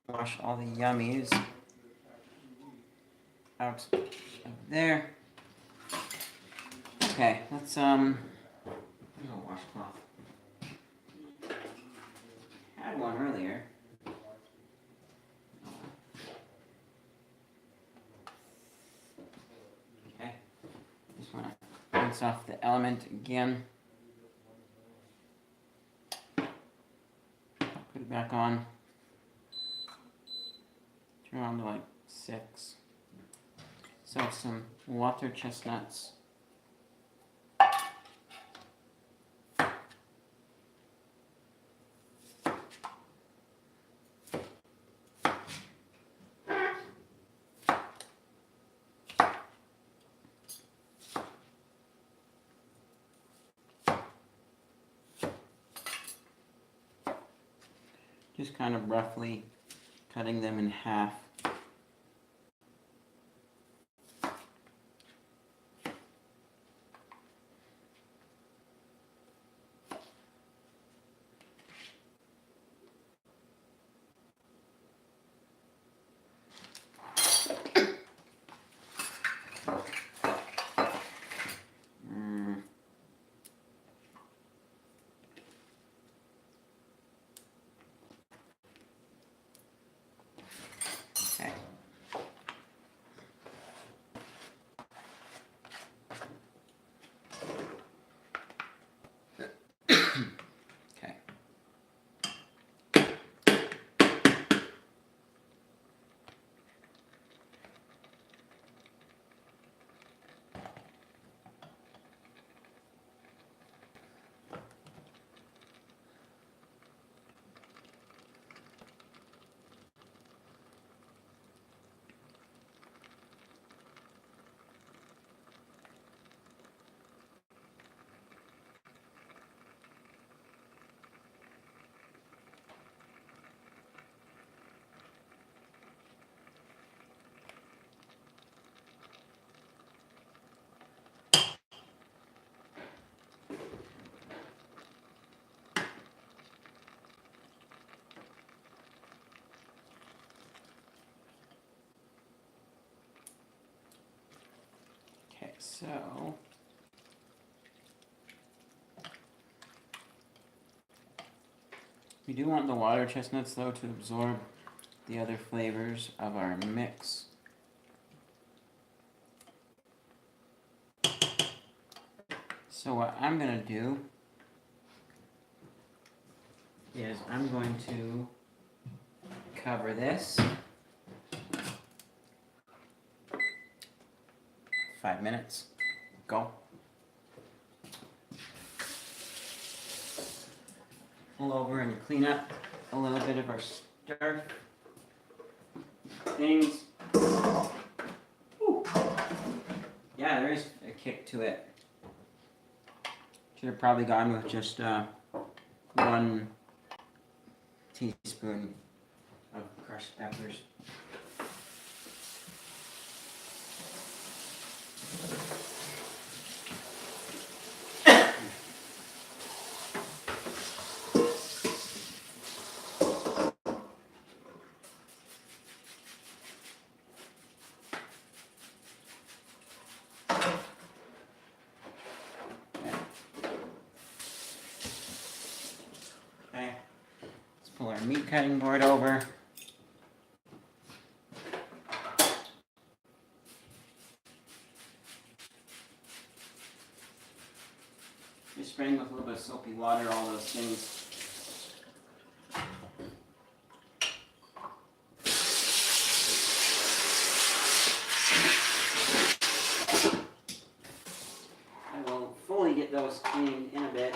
wash all the yummies out of there. Okay, let's a washcloth. Had one earlier. Okay. Just want to rinse off the element again. Put it back on. Turn on to like 6. So some water chestnuts. Just kind of roughly cutting them in half. Okay. Okay. Okay, so we do want the water chestnuts though to absorb the other flavors of our mix. So what I'm gonna do is I'm going to cover this 5 minutes. Go. Pull over and clean up a little bit of our stir things. Whew. Yeah, there is a kick to it. Should have probably gone with just 1 teaspoon of crushed peppers. Okay, let's pull our meat cutting board over. Just spraying with a little bit of soapy water, all those things. I will fully get those cleaned in a bit.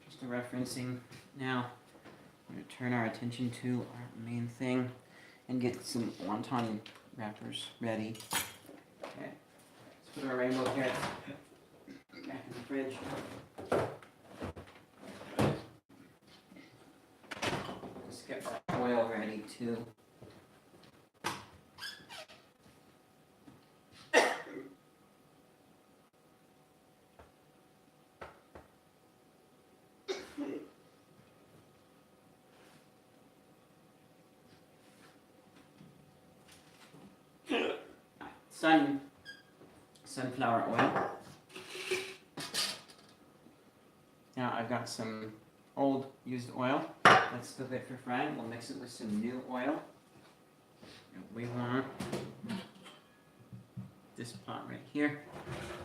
Just a referencing now. I'm going to turn our attention to our main thing and get some wonton wrappers ready. Okay, let's put our rainbow carrots back in the fridge. Let's get our oil ready too. Sunflower oil. Now I've got some old used oil. That's still good for frying. We'll mix it with some new oil. And we want this pot right here.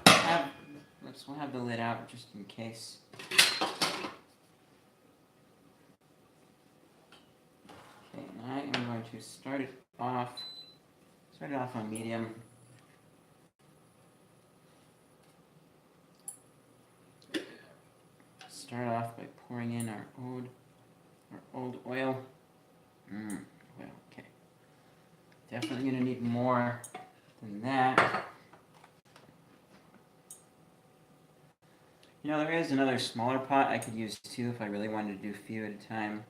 We'll have the lid out just in case. Okay, and I am going to start it off on medium. Start off by pouring in our old oil. Well, okay. Definitely gonna need more than that. You know, there is another smaller pot I could use too if I really wanted to do a few at a time.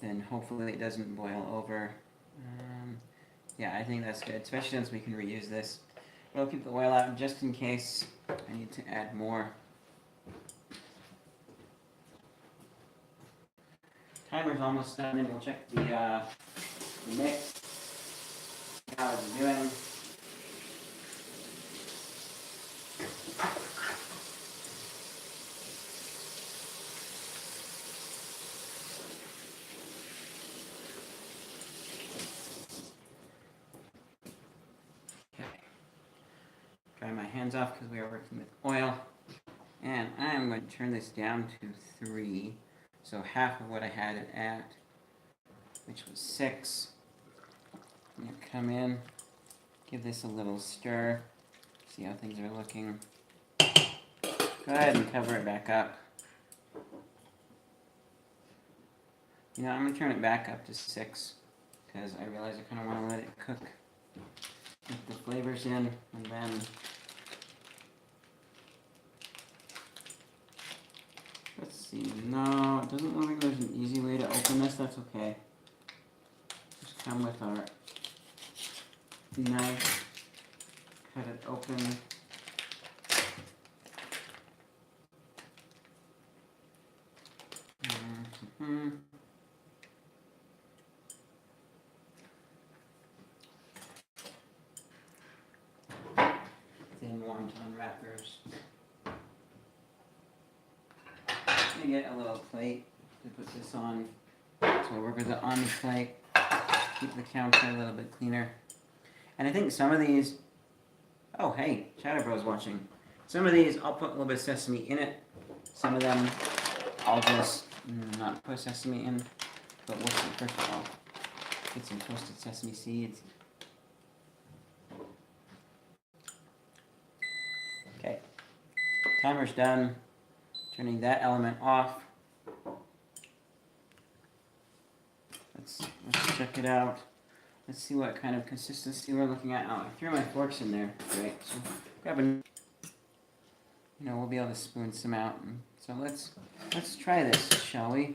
Then hopefully it doesn't boil over. Yeah, I think that's good, especially since we can reuse this. We'll keep the oil out just in case I need to add more. Timer's almost done, and we'll check the mix, how it's doing. Dry my hands off because we are working with oil. And I am going to turn this down to 3. So half of what I had it at, which was 6. I'm going to come in, give this a little stir, see how things are looking. Go ahead and cover it back up. You know, I'm going to turn it back up to 6 because I realize I kind of want to let it cook. Get the flavors in, and then let's see. No, it doesn't look like there's an easy way to open this. That's okay. Just come with our knife, cut it open. Thin wonton wrappers. I'm gonna get a little plate to put this on. So we'll work with it on the plate. Keep the counter a little bit cleaner. And I think some of these, oh hey, Chatterbro's watching. Some of these I'll put a little bit of sesame in it. Some of them I'll just not put sesame in. But we'll see. First of all, get some toasted sesame seeds. Okay, timer's done. Turning that element off. Let's check it out. Let's see what kind of consistency we're looking at. Oh, I threw my forks in there. Great. So grab a. You know, we'll be able to spoon some out. So let's try this, shall we?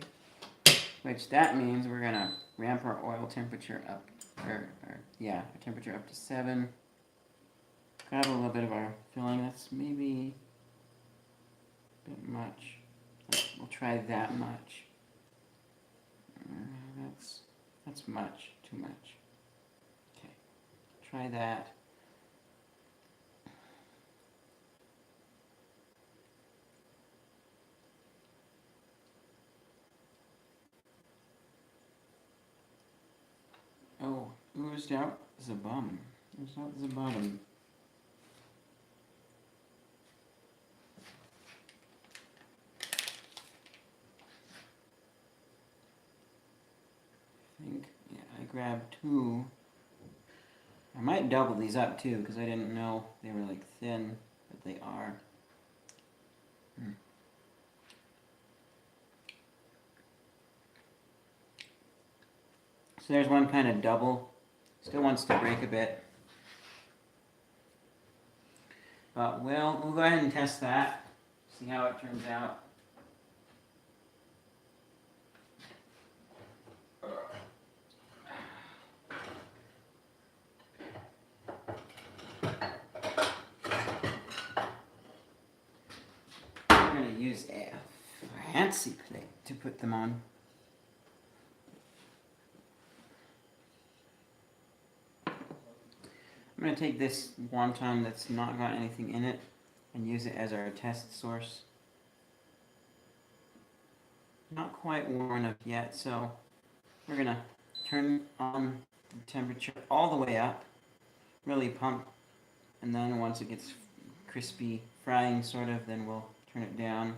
Which that means we're gonna ramp our oil temperature up, our temperature up to 7. Grab a little bit of our filling. That's maybe a bit much. We'll try that much. That's much. Too much. Okay. Try that. Oh, oozed out the bum. Oozed out the bottom. I grabbed 2. I might double these up too because I didn't know they were like thin, but they are. So there's one kind of double. Still wants to break a bit. But we'll go ahead and test that. See how it turns out. We're going to use a fancy plate to put them on. I'm going to take this wonton that's not got anything in it and use it as our test source. not quite warm enough yet, so we're gonna turn on the temperature all the way up, really pump, and then once it gets crispy frying sort of, then we'll turn it down.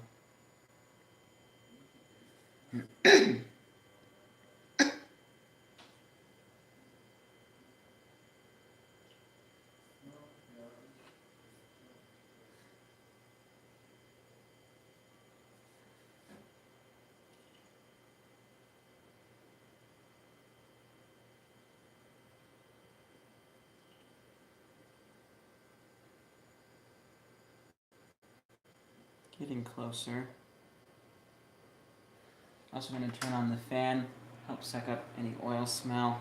Getting closer. Also going to turn on the fan, help suck up any oil smell.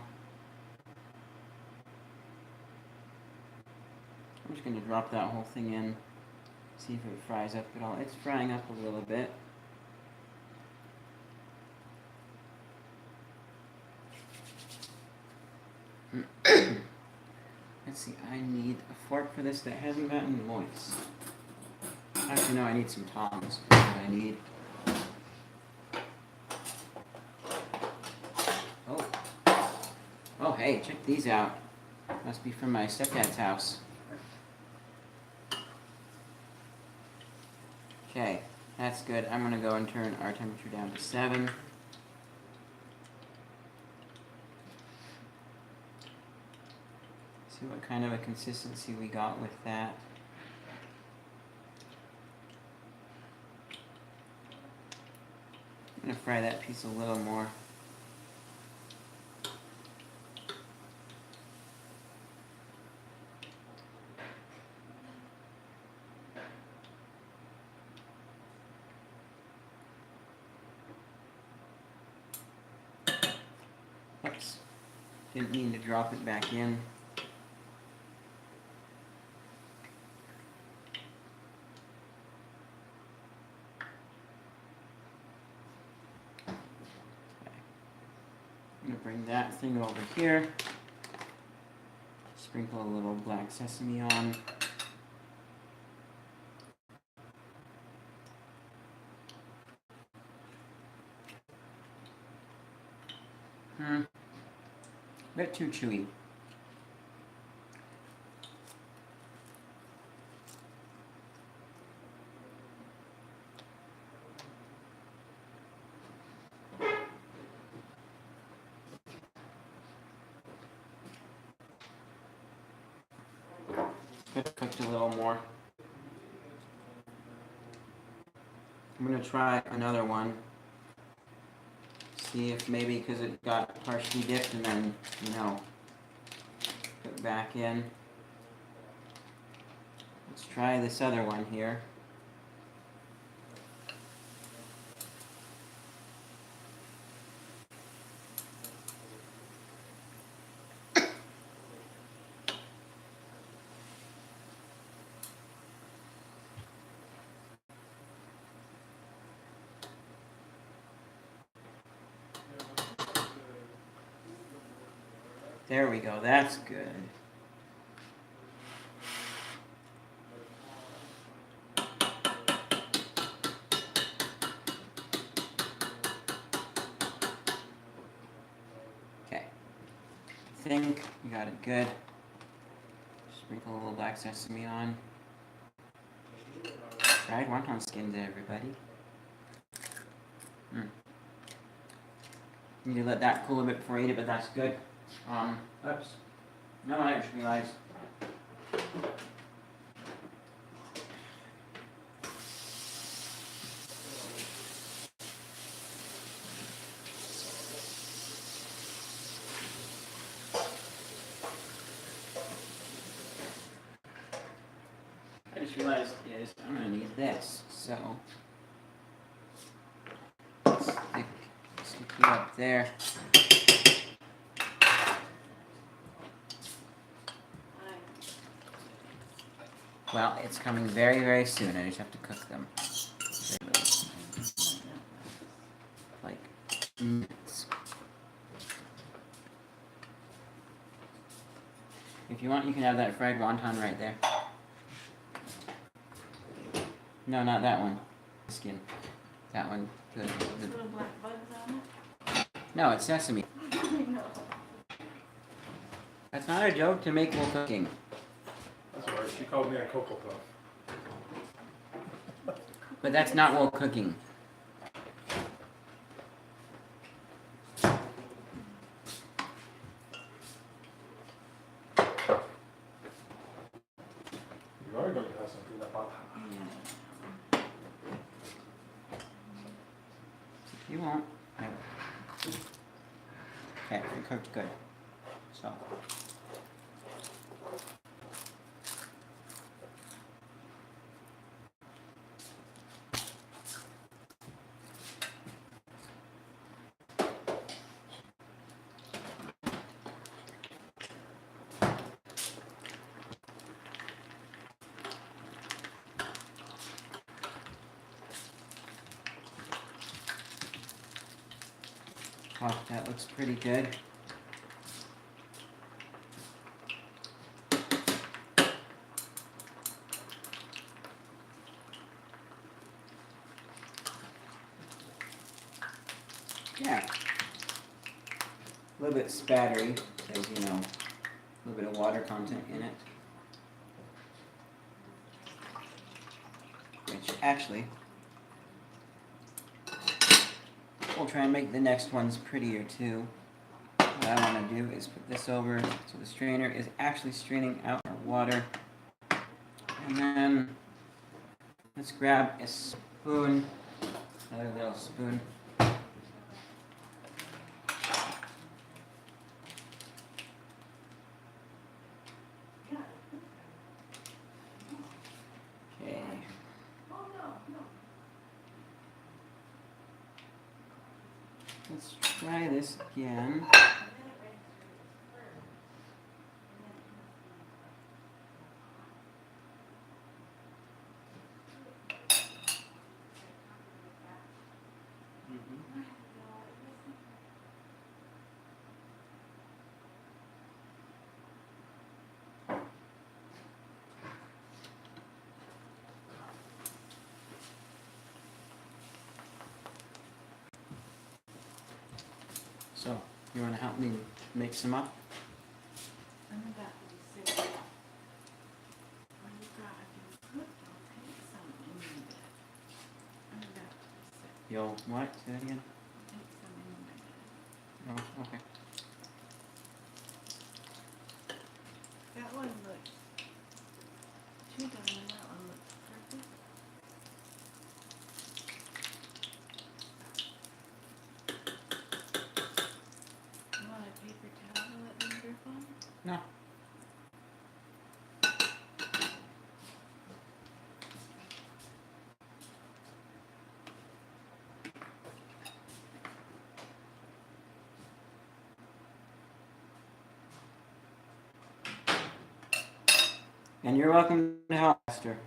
I'm just going to drop that whole thing in, see if it fries up at all. It's frying up a little bit. Let's see, I need a fork for this that hasn't gotten moist. Actually, no, I need some tongs. That's what I need. Oh. Oh, hey, check these out. Must be from my stepdad's house. Okay, that's good. I'm going to go and turn our temperature down to 7. See what kind of a consistency we got with that. I'm going to fry that piece a little more. Oops. Didn't mean to drop it back in. I'm going to bring that thing over here. Sprinkle a little black sesame on. A bit too chewy. Could have cooked a little more. I'm going to try another one. See if maybe because it got partially dipped and then, put it back in. Let's try this other one here. There we go, that's good. Okay, I think we got it good. Sprinkle a little black sesame on. Fried wonton skins, everybody. You need to let that cool a bit before I eat it, but that's good. Oops. No, I just realized. Is I'm gonna need this, so stick you up there. Well, it's coming very, very soon. I just have to cook them. Like minutes. If you want, you can have that fried wonton right there. No, not that one. Skin. that one. There's little black bugs on No, it's sesame. it. I know. That's not a joke to make while cooking. That's all right, she called me a Cocoa Puff. But that's not while cooking. You are going to have some peanut butter. If you won't, I will. Okay, it cooked good. So. Oh, that looks pretty good. Yeah. A little bit spattery, because, you know, a little bit of water content in it. Which, actually, we'll try and make the next ones prettier, too. What I want to do is put this over so the strainer is actually straining out our water. And then, let's grab a spoon, another little spoon. Okay. Let's try this again. So, you want to help me mix them up? I'm about to be sick. When you got to cook, I'll take some in my bed. I'm about to be sick. You'll what? Say that again? I'll take some in my bed. Oh, okay. That one looks too done. That one looks perfect. You want a paper towel to let them drip on? No. And you're welcome to help, Esther.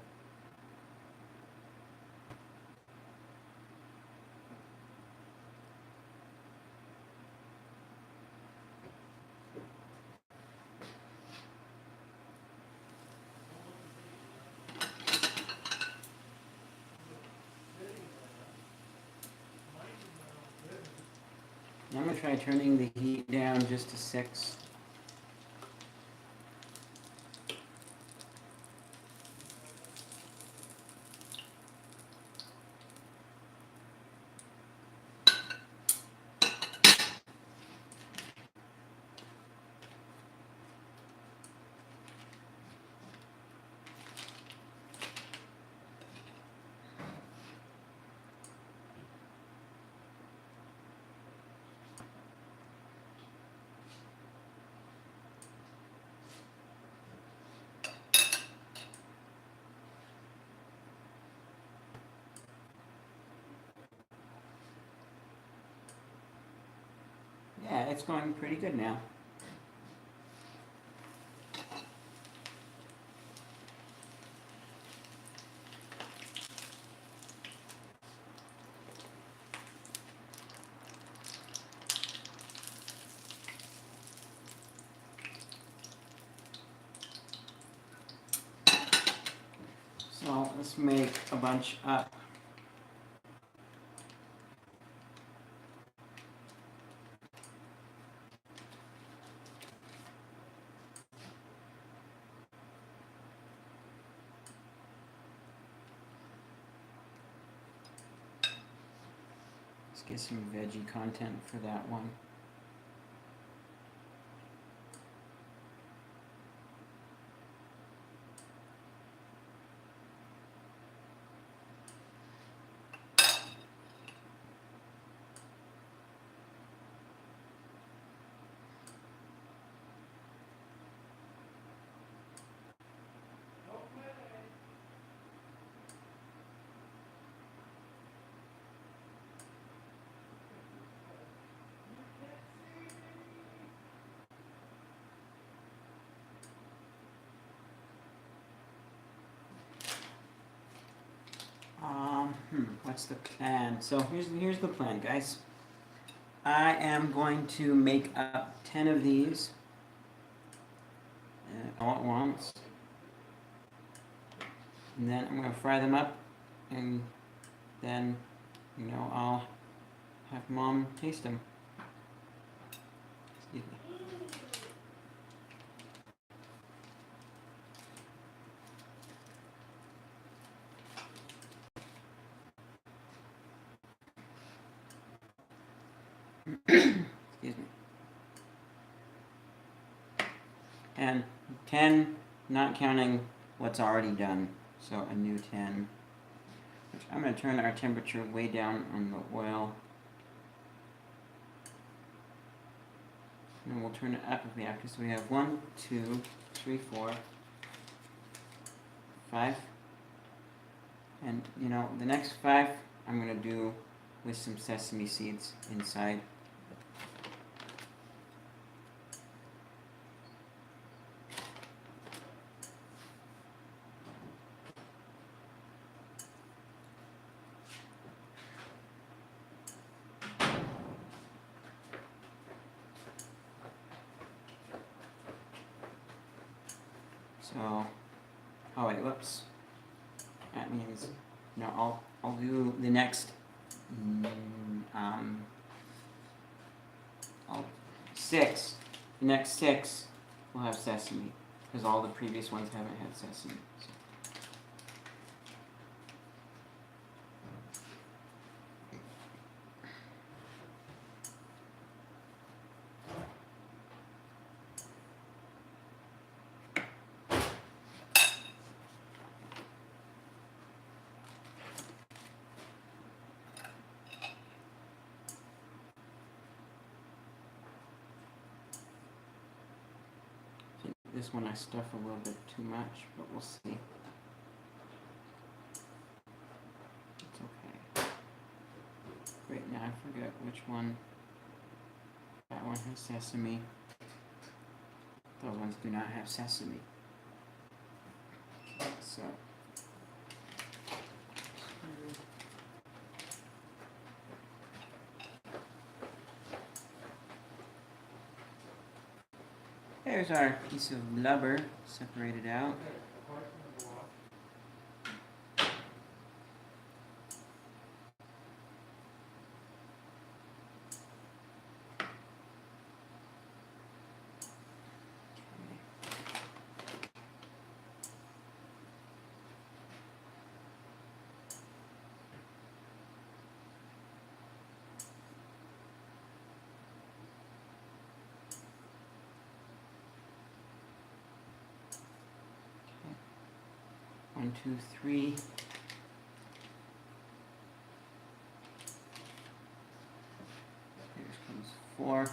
I'm going to try turning the heat down just to 6. Yeah, it's going pretty good now. So let's make a bunch up. Let's get some veggie content for that one. What's the plan? So here's the plan, guys. I am going to make up 10 of these all at once. And then I'm going to fry them up, and then, I'll have Mom taste them. Excuse me. Excuse me. And 10, not counting what's already done. So a new 10. Which I'm going to turn our temperature way down on the oil. And we'll turn it up if we have to. So we have 1, 2, 3, 4, 5. And the next 5 I'm going to do with some sesame seeds inside. So, oh wait, whoops. That means, I'll do the next, 6. The next 6 will have sesame, because all the previous ones haven't had sesame. So. This one I stuff a little bit too much, but we'll see. It's okay. Right now I forget which one. That one has sesame. Those ones do not have sesame. So. There's our piece of blubber separated out. One, two, three. Here comes 4.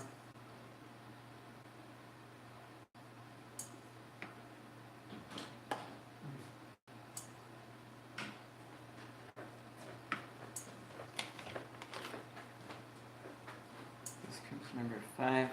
This comes number 5.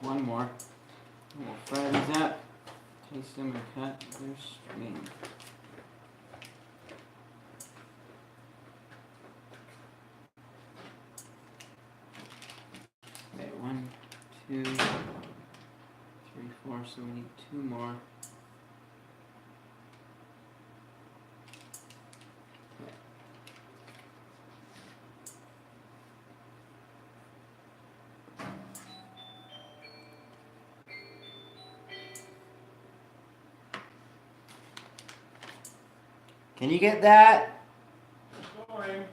One more. We'll fry these up, taste them, and cut their string. Okay, 1, 2, 3, 4. So we need 2 more. Can you get that? Going.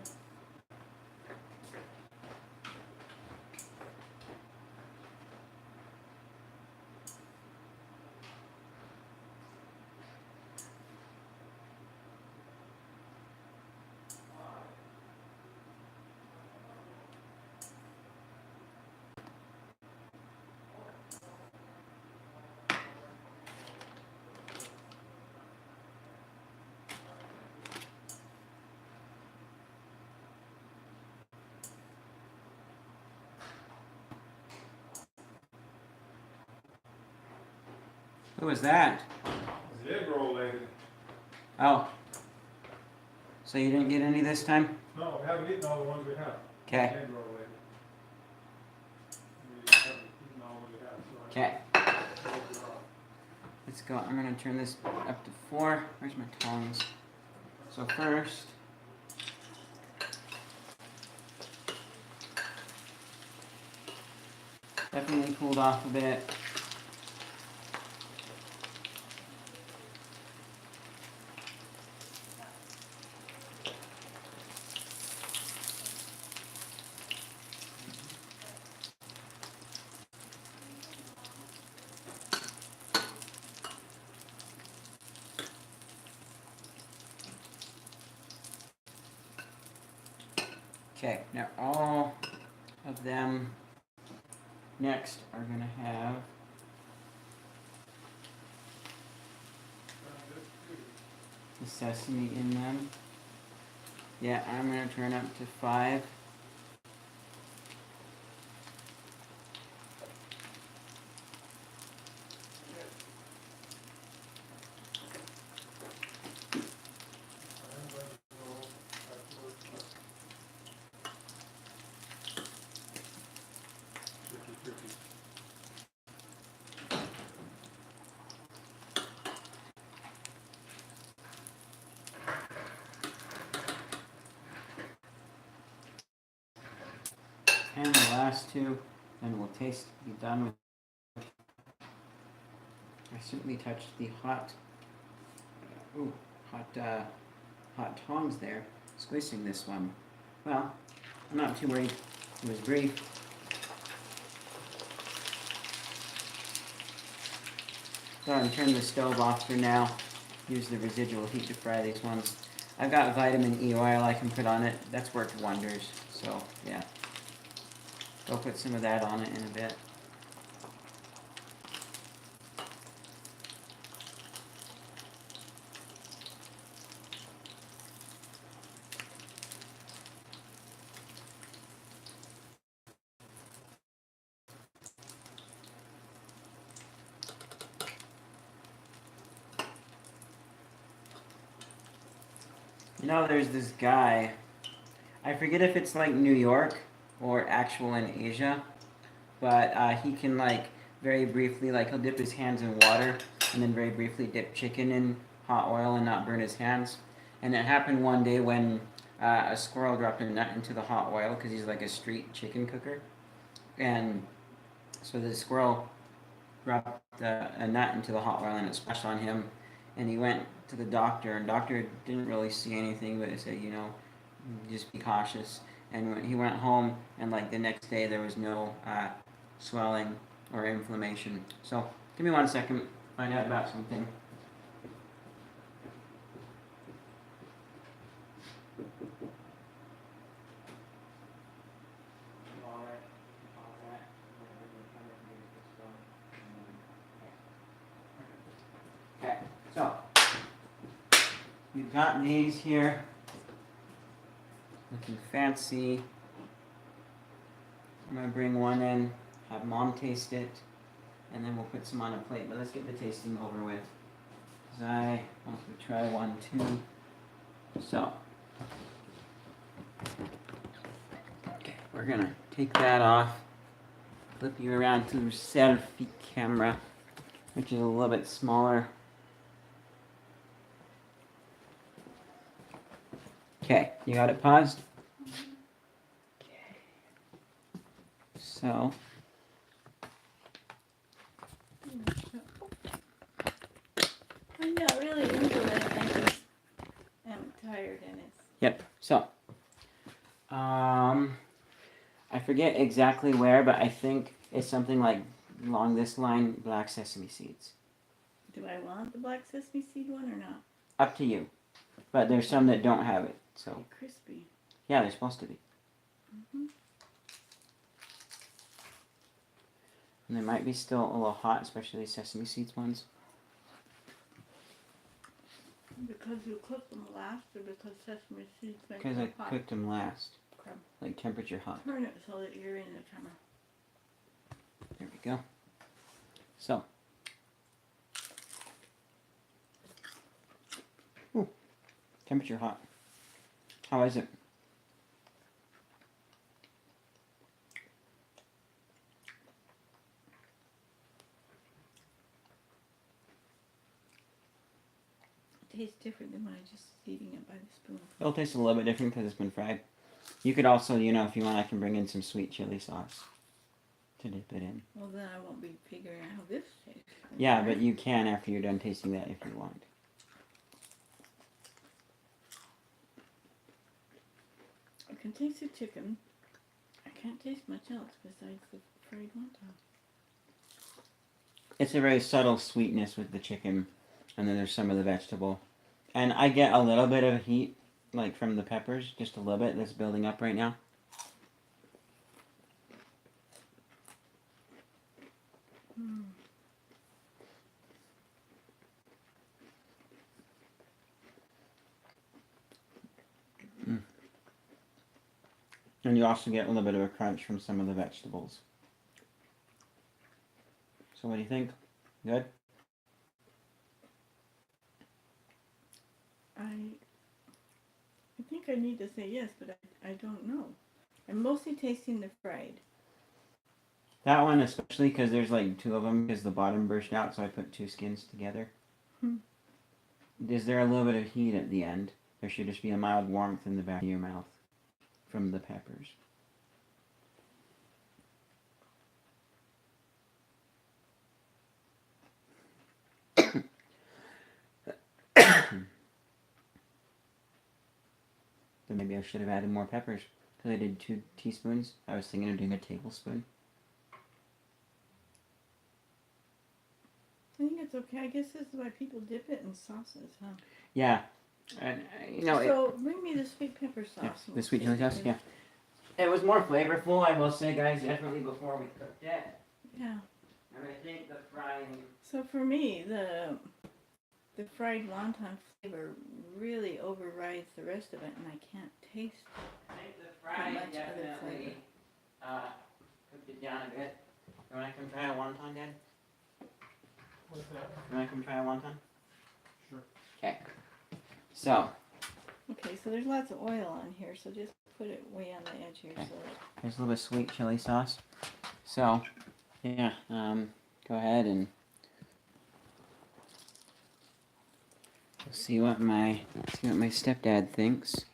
Who was that? It's the egg roll lady. Oh. So you didn't get any this time? No, we haven't eaten all the ones we have. Okay. Egg roll lady. We haven't eaten all we have, so Okay. I closed it off. Let's go. I'm gonna turn this up to 4. Where's my tongs? So first, definitely cooled off a bit. Okay, now all of them next are gonna have the sesame in them. Yeah, I'm gonna turn up to 5. I'm going to go afterwards, but tricky. And the last 2, and we'll be done with. I certainly touched the hot tongs there, squishing this one. Well, I'm not too worried. It was brief. Go ahead and turn the stove off for now. Use the residual heat to fry these ones. I've got vitamin E oil I can put on it. That's worked wonders. So, yeah. I'll put some of that on it in a bit. You know, there's this guy, I forget if it's like New York or actual in Asia, but he can like very briefly, like he'll dip his hands in water and then very briefly dip chicken in hot oil and not burn his hands. And it happened one day when a squirrel dropped a nut into the hot oil because he's like a street chicken cooker. And so the squirrel dropped a nut into the hot oil and it splashed on him. And he went to the doctor, and doctor didn't really see anything, but he said, you know, just be cautious. And when he went home, and like the next day, there was no swelling or inflammation. So give me 1 second, find out about something. Okay, so we've got these here, looking fancy. I'm gonna bring one in, have Mom taste it, and then we'll put some on a plate. But let's get the tasting over with, because I want to try one too. So, okay, we're gonna take that off, flip you around to the selfie camera, which is a little bit smaller. Okay, you got it paused? Okay. So, I'm not really into it. I just am flavored and it's Yep. So, I forget exactly where, but I think it's something like along this line, black sesame seeds. do I want the black sesame seed one or not? Up to you. But there's some that don't have it. So, They're crispy. yeah, they're supposed to be. Mm-hmm. And they might be still a little hot, especially these sesame seeds ones. Because you cook them last or because sesame seeds make Because them I hot? cooked them last. Okay. Like temperature hot. Turn it so that you're in the camera. There we go. So. Ooh. Temperature hot. How is it? It tastes different than when I just eating it by the spoon. It'll taste a little bit different because it's been fried. You could also, you know, if you want, I can bring in some sweet chili sauce to dip it in. Well, then I won't be figuring out how this tastes. Yeah, but you can after you're done tasting that if you want. I can taste the chicken. I can't taste much else besides the fried wonton. It's a very subtle sweetness with the chicken, and then there's some of the vegetable. And I get a little bit of heat, like from the peppers, just a little bit that's building up right now. Mm. And you also get a little bit of a crunch from some of the vegetables. So what do you think? Good? I think I need to say yes, but I don't know. I'm mostly tasting the fried. That one especially because there's like two of them because the bottom burst out, so I put two skins together. Hmm. Is there a little bit of heat at the end? There should just be a mild warmth in the back of your mouth from the peppers. Then maybe I should have added more peppers because I did 2 teaspoons. I was thinking of doing a tablespoon. I think it's okay. I guess this is why people dip it in sauces, huh? Yeah, and you know So bring me the sweet pepper sauce. yeah, and the we'll sweet see chili if sauce. it- Yeah, it was more flavorful. I will say, guys, definitely before we cooked it. Yeah. And I think the frying. So for me, the fried wonton flavor really overrides the rest of it, and I can't taste. I think the Not frying much other definitely cooked it down a bit. You want to come try a wonton, Dad? What's that? You want to come try a wonton? Sure. Okay. So, Okay, so there's lots of oil on here, so just put it way on the edge here. Okay. So there's a little bit of sweet chili sauce. So, yeah, go ahead and see what my stepdad thinks.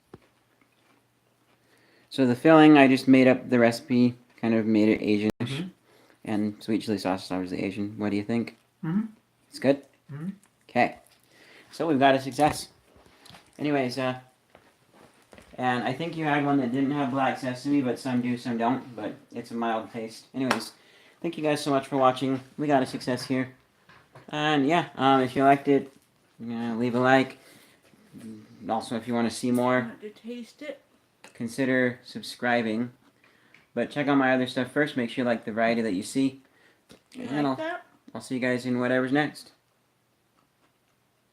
So the filling, I just made up the recipe, kind of made it Asian-ish, Mhm. and sweet chili sauce is obviously Asian. What do you think? Mm-hmm. It's good? Mm-hmm. Okay. So we've got a success. Anyways, and I think you had one that didn't have black sesame, but some do, some don't, but it's a mild taste. Anyways, thank you guys so much for watching. We got a success here. And yeah, if you liked it, leave a like. Also, if you want to see I more, want to taste it. consider subscribing. But check out my other stuff first. Make sure you like the variety that you see. You And like that? I'll see you guys in whatever's next.